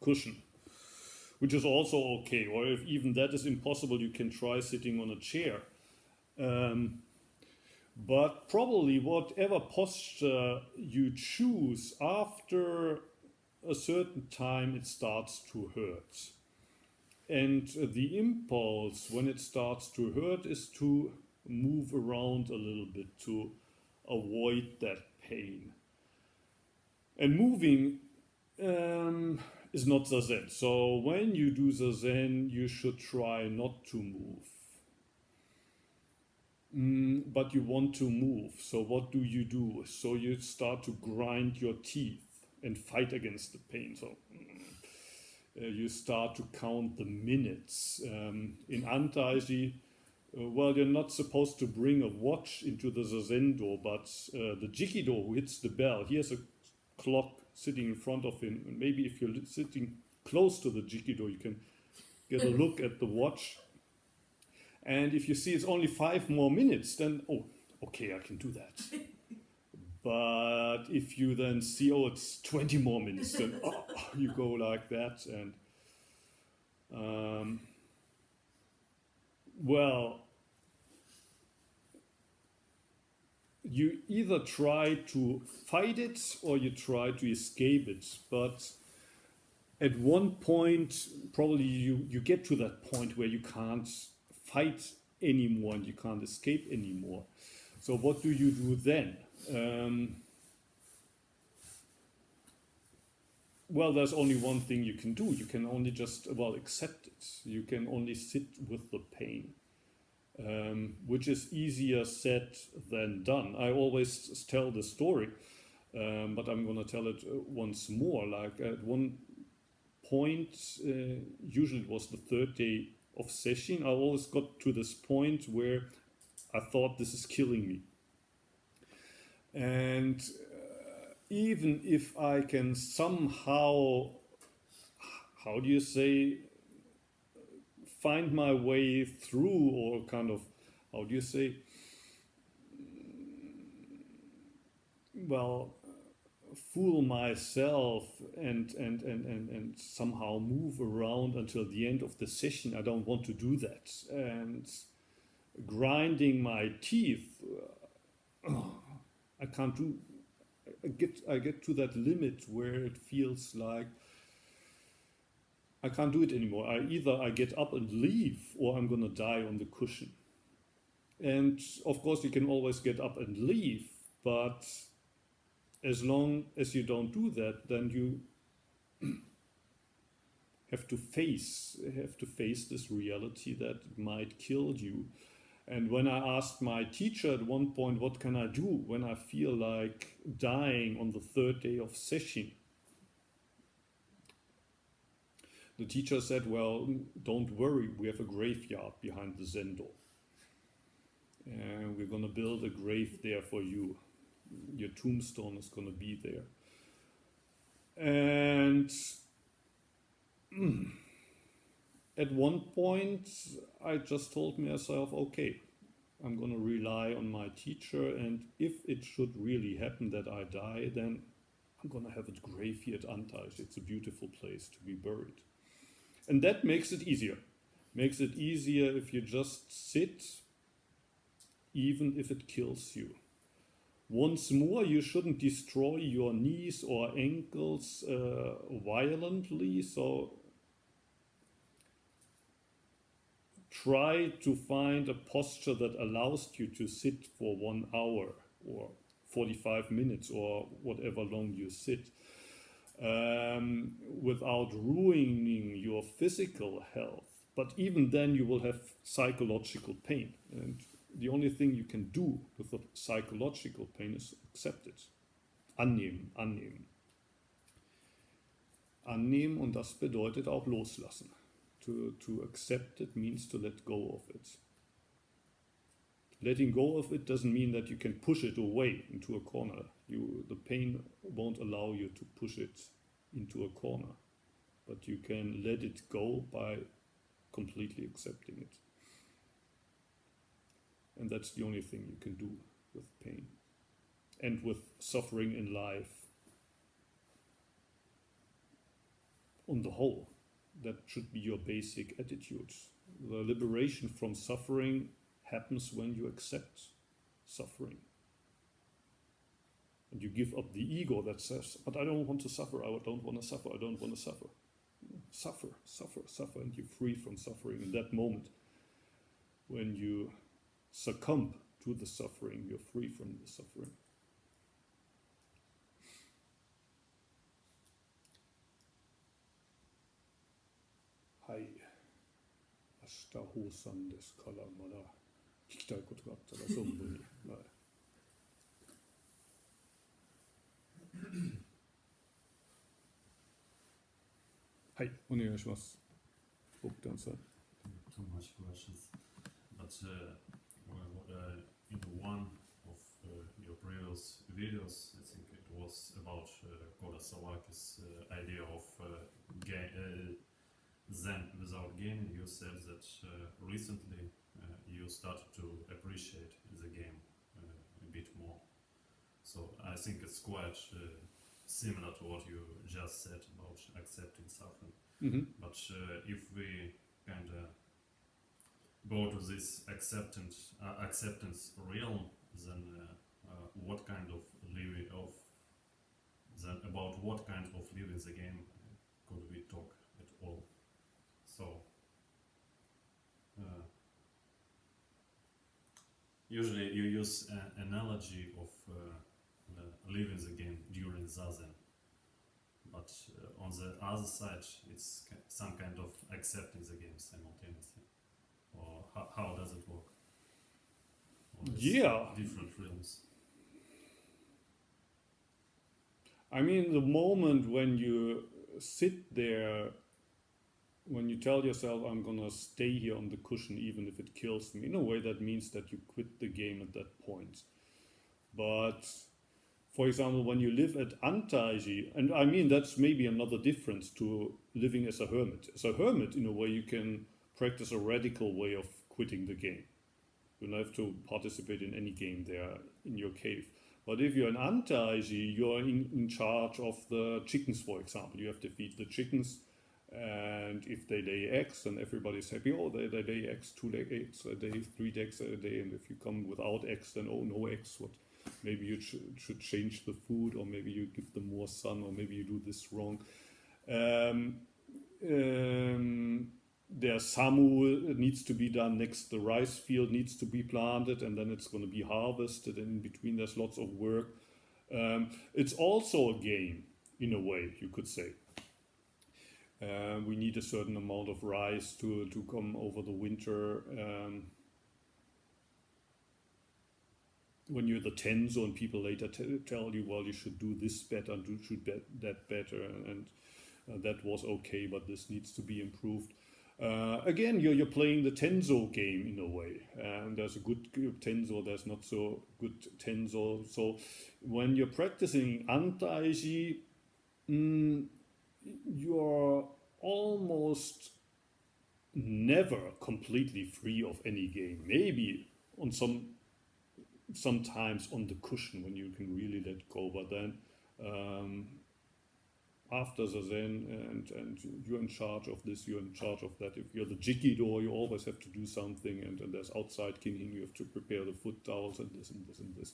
S1: cushion, which is also okay. Or if even that is impossible, you can try sitting on a chair. But probably whatever posture you choose, after a certain time it starts to hurt. And the impulse when it starts to hurt is to move around a little bit to avoid that pain. And moving is not zazen. So when you do zazen, you should try not to move. But you want to move. So what do? So you start to grind your teeth and fight against the pain. So you start to count the minutes. In Antaiji, well, you're not supposed to bring a watch into the Zazendo, but the Jikido who hits the bell, he has a clock sitting in front of him. And maybe if you're sitting close to the Jikido, you can get a look at the watch. And if you see it's only 5 more minutes, then, oh, okay, I can do that. But if you then see, oh, it's 20 more minutes, then you go like that. And, well, you either try to fight it or you try to escape it. But at one point, probably you get to that point where you can't fight anymore and you can't escape anymore. So what do you do then? Well, there's only one thing you can do. You can only just, well, accept it. You can only sit with the pain, which is easier said than done. I always tell the story, but I'm going to tell it once more. Like at one point, usually it was the 3rd day of session, I always got to this point where I thought this is killing me. And even if I can somehow, how do you say, find my way through, or kind of, how do you say, well, fool myself and somehow move around until the end of the session, I don't want to do that. And grinding my teeth, I can't do. I get to that limit where it feels like I can't do it anymore. Either I get up and leave, or I'm gonna die on the cushion. And of course you can always get up and leave, but as long as you don't do that, then you have to face this reality that it might kill you. And when I asked my teacher at one point, what can I do when I feel like dying on the 3rd day of session? The teacher said, well, don't worry, we have a graveyard behind the Zendo. And we're going to build a grave there for you. Your tombstone is going to be there. And at one point, I just told myself, okay, I'm going to rely on my teacher, and if it should really happen that I die, then I'm going to have a grave here at Antaiji. It's a beautiful place to be buried. And that makes it easier. Makes it easier if you just sit, even if it kills you. Once more, you shouldn't destroy your knees or ankles violently, so try to find a posture that allows you to sit for 1 hour or 45 minutes or whatever long you sit, without ruining your physical health. But even then you will have psychological pain. And the only thing you can do with the psychological pain is accept it. Annehmen. annehmen und das bedeutet auch loslassen. To accept it means to let go of it. Letting go of it doesn't mean that you can push it away into a corner. The pain won't allow you to push it into a corner, but you can let it go by completely accepting it. And that's the only thing you can do with pain and with suffering in life on the whole. That should be your basic attitude. The liberation from suffering happens when you accept suffering. And you give up the ego that says, but I don't want to suffer, I don't want to suffer, I don't want to suffer. Suffer, suffer, suffer, and you're free from suffering. In that moment, when you succumb to the suffering, you're free from the suffering. Hai. 明日放送ですから、まだ聞きたいことがあったら存分に。はいはい、お願いします。Bogdanさん。
S2: Too much questions, but in one of your previous videos, I think it was about Kurosawaki's idea of Zen without game. You said that recently you started to appreciate the game a bit more. So I think it's quite similar to what you just said about accepting suffering.
S1: Mm-hmm.
S2: But if we kind of go to this acceptance realm, then what kind of living about what kind of living the game could we talk at all? So usually you use an analogy of living the game during Zazen, but on the other side it's some kind of accepting the game simultaneously. Or how does it work?
S1: Yeah.
S2: Different realms.
S1: I mean, the moment when you sit there, when you tell yourself, I'm gonna stay here on the cushion even if it kills me, in a way that means that you quit the game at that point. But for example, when you live at Antaiji, and I mean that's maybe another difference to living as a hermit. As a hermit, in a way, you can practice a radical way of quitting the game. You don't have to participate in any game there in your cave. But if you're an Antaiji, you're in charge of the chickens, for example. You have to feed the chickens, and if they lay eggs, then everybody's happy. Oh, they lay eggs, 2 eggs a day, 3 eggs a day, and if you come without eggs, then oh, no eggs. What? Maybe you should change the food, or maybe you give them more sun, or maybe you do this wrong. There's samu needs to be done next. The rice field needs to be planted, and then it's going to be harvested. And in between, there's lots of work. It's also a game, in a way, you could say. We need a certain amount of rice to come over the winter. When you're the tenzo and people later tell you, well, you should do this better and should that better, and that was okay, but this needs to be improved. Again, you're playing the tenzo game in a way. There's a good tenzo, there's not so good tenzo. So when you're practicing Antaiji, you're almost never completely free of any game. Maybe on sometimes on the cushion when you can really let go, but then after the Zen and you're in charge of this, you're in charge of that. If you're the Jikido, you always have to do something, and there's outside kinging, you have to prepare the foot towels and this and this and this.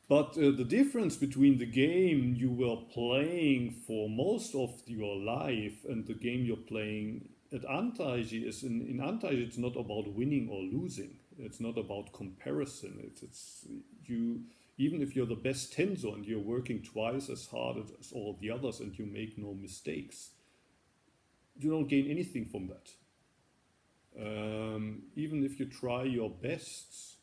S1: But the difference between the game you were playing for most of your life and the game you're playing at Antaiji is in Antaiji, it's not about winning or losing. It's not about comparison. It's you. Even if you're the best tenzo and you're working twice as hard as all the others and you make no mistakes, you don't gain anything from that. Even if you try your best,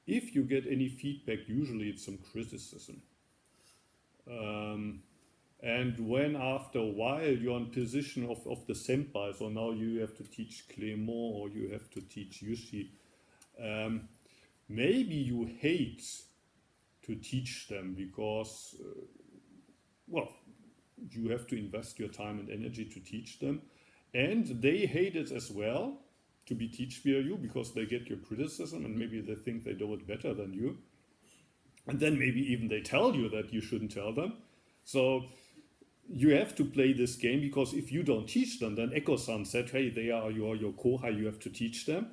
S1: if you get any feedback, usually it's some criticism. And when after a while you're in position of the senpai, so now you have to teach Clément or you have to teach Yushi, maybe you hate to teach them because, well, you have to invest your time and energy to teach them. And they hate it as well, to be taught by you, because they get your criticism and maybe they think they do it better than you. And then maybe even they tell you that you shouldn't tell them. So you have to play this game, because if you don't teach them, then Eko-san said, hey, they are your kohai, you have to teach them.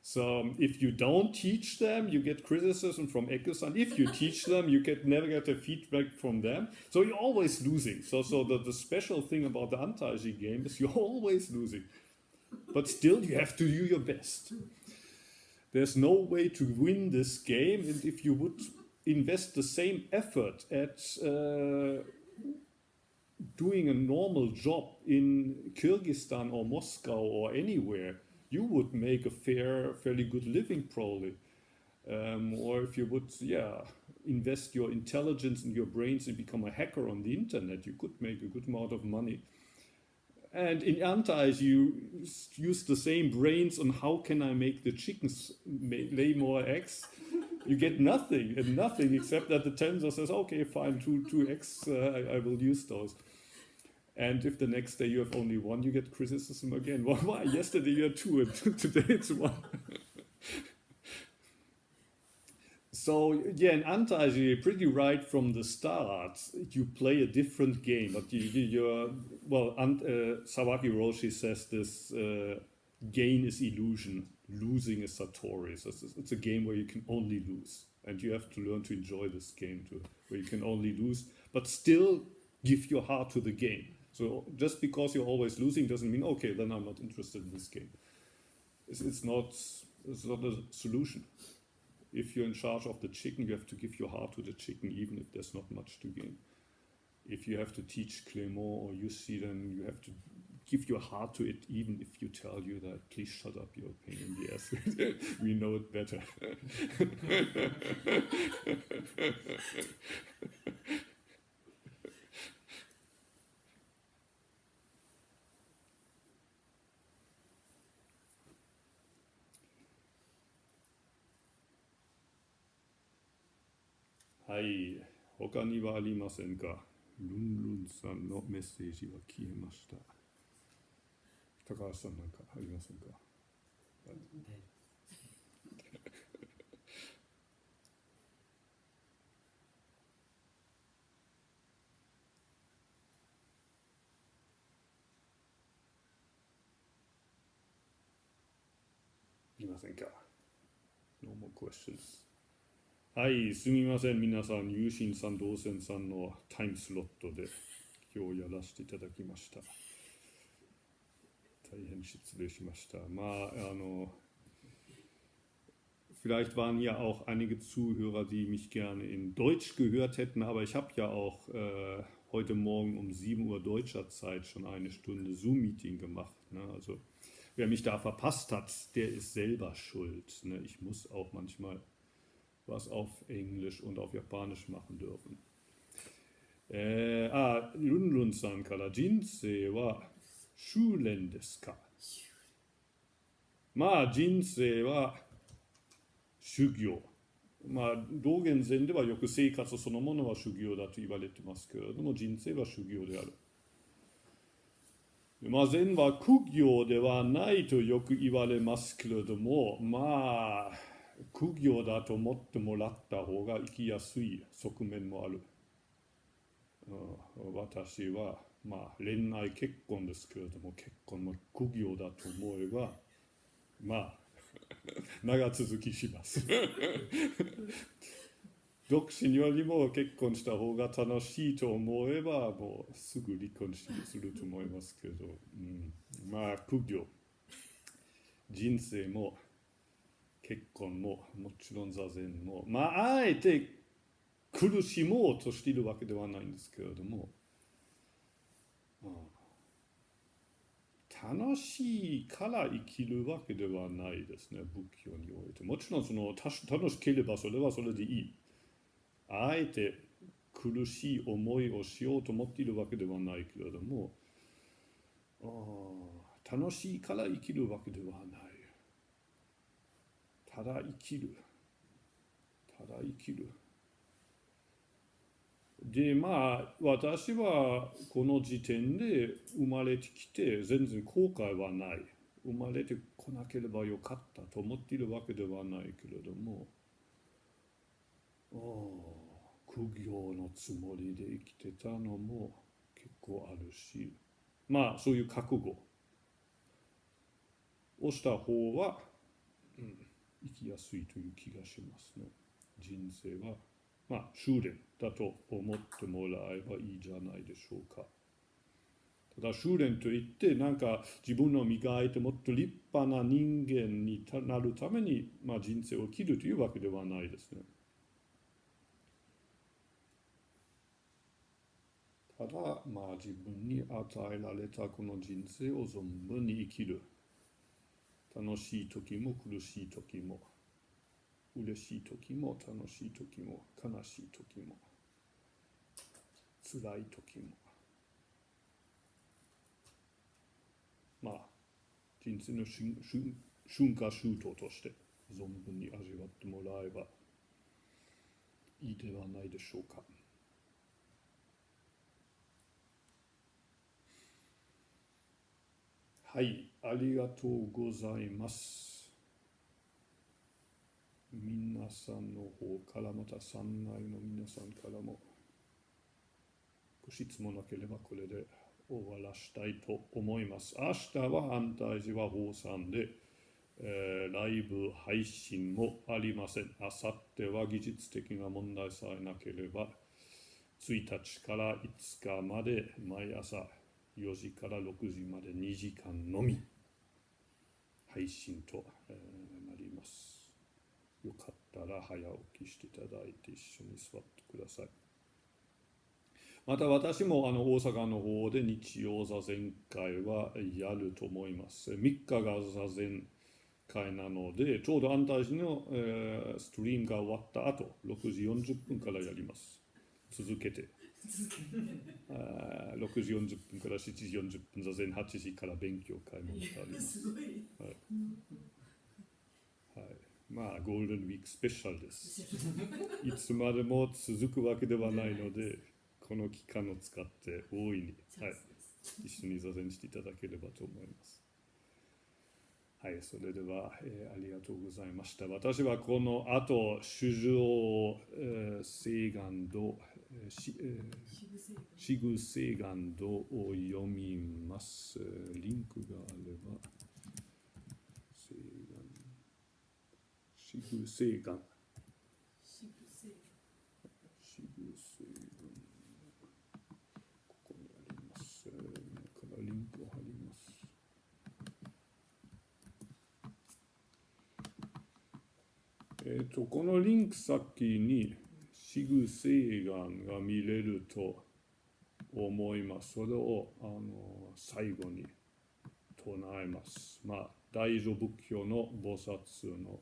S1: So if you don't teach them, you get criticism from Eko-san. If you teach them, you never get a feedback from them. So you're always losing. So the special thing about the Antaiji game is you're always losing. But still, you have to do your best. There's no way to win this game, and if you would invest the same effort at doing a normal job in Kyrgyzstan or Moscow or anywhere, you would make a fairly good living probably. Or if you would, invest your intelligence and your brains and become a hacker on the internet, you could make a good amount of money. And in Antaiji, you use the same brains on how can I make the chickens lay more eggs. You get nothing, except that the tensor says, okay, fine, two eggs, I will use those. And if the next day you have only one, you get criticism again. Well, why? Yesterday you had two, and today it's one. So, in Antaiji, pretty right from the start, you play a different game. But Sawaki Roshi says this gain is illusion, losing is Satori. So it's a game where you can only lose. And you have to learn to enjoy this game too, where you can only lose, but still give your heart to the game. So just because you're always losing doesn't mean, okay, then I'm not interested in this game. It's not a solution. If you're in charge of the chicken, you have to give your heart to the chicken, even if there's not much to gain. If you have to teach Clément or Yushi, then you have to give your heart to it, even if you tell you that, please shut up, you're a pain in the ass. We know it better. はい、他にはありませんか。ルンルンさんのメッセージは消えました。高橋さんなんかありませんか。いませんか。No more questions. はい、すみません、皆さん、有心さん、道仙さんのタイムスロットで今日やらせていただきました。大変失礼しました。Vielleicht waren ja auch einige Zuhörer, die mich gerne in Deutsch gehört hätten, aber ich habe ja auch heute Morgen um 7 Uhr deutscher Zeit schon eine Stunde Zoom-Meeting gemacht. Ne? Also wer mich da verpasst hat, der ist selber schuld. Ne? Ich muss auch manchmal was auf Englisch und auf Japanisch machen dürfen. Lunlun-sanから人生は修練ですか。まあ人生は修行。まあ道元禅ではよく生活そのものは修行だと言われてますけれども、人生は修行である。まあ禅は苦行ではないとよく言われますけれども、まあ苦行だと思ってもらった方が生きやすい側面もある。私はまあ恋愛結婚ですけれども、結婚も苦行だと思えばまあ長続きします。独身よりも結婚した方が楽しいと思えばもうすぐ離婚すると思いますけど、まあ苦行、人生も結婚ももちろん座禅も、まああえて苦しもうとしているわけではないんですけれども、楽しいから生きるわけではないですね、仏教において。もちろん楽しければそれはそれでいい。あえて苦しい思いをしようと思っているわけではないけれども、楽しいから生きるわけではない。ただ生きる。ただ生きる。で、私はこの時点で生まれてきて全然後悔はない。生まれてこなければよかったと思っているわけではないけれども、苦行のつもりで生きてたのも結構あるし、そういう覚悟をした方は、生きやすいという気がしますね。人生は修練だと思ってもらえばいいじゃないでしょうか。ただ修練といって自分を磨いてもっと立派な人間になるために、人生を生きるというわけではないですね。ただ自分に与えられたこの人生を存分に生きる。楽しい時も苦しい時も、嬉しい時も楽しい時も、悲しい時も、辛い時も、人生の春夏秋冬として存分に味わってもらえばいいではないでしょうか。はい、ありがとうございます。皆さんの方からまた三内の皆さんからもご質問なければこれで終わらしたいと思います。明日は安泰寺は法産で、ライブ配信もありません。明後日は技術的な問題さえなければ1日から5日まで毎朝4時から6時まで2時間のみ配信となります。よかったら早起きしていただいて一緒に座ってください。また私も大阪の方で日曜座禅会はやると思います。3日が座禅会なので、ちょうど安泰寺の、ストリームが終わった後、6時40分からやります。続けて。6時40分から7時40分、座禅8時から勉強会もあります。ゴールデンウィークスペシャルです。いつまでも続くわけではないので、この期間を使って大いに、一緒に座禅していただければと思います。それでは、ありがとうございました。私はこの後、衆生誓願道、四具誓願道を読みます。リンクがあれば、四具誓願。ここにあります。今からリンクを貼ります。このリンク先に四具誓願が見れると思います。それを最後に唱えます。大乗仏教の菩薩の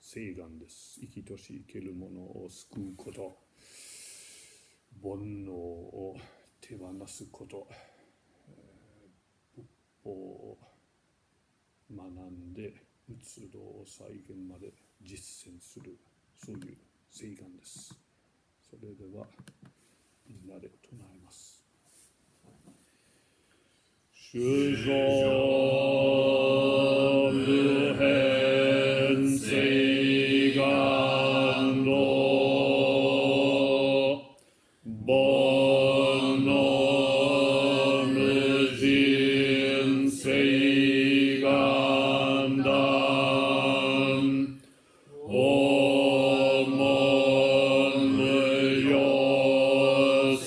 S1: 誓願です。生きとし生けるものを救うこと、煩悩を手放すこと、仏法を学んで仏道を再現まで実践する、そういう誓願です。それではみんなで唱えます。衆生無変誓願道、煩悩無尽誓願談、訪問無用誓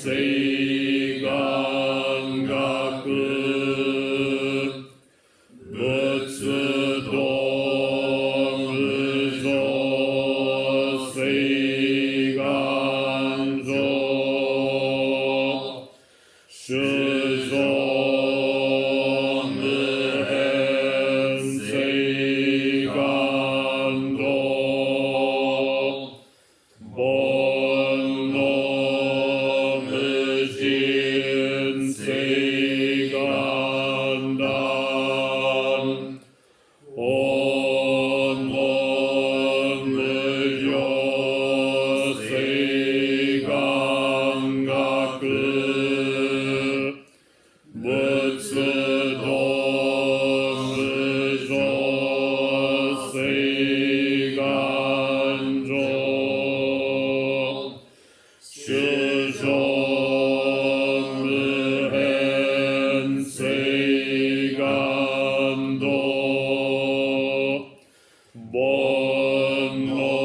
S1: 願学、仏道無常誓願上、衆生無変誓願道、煩悩万学仏道無常誓願上衆生無変誓願道煩悩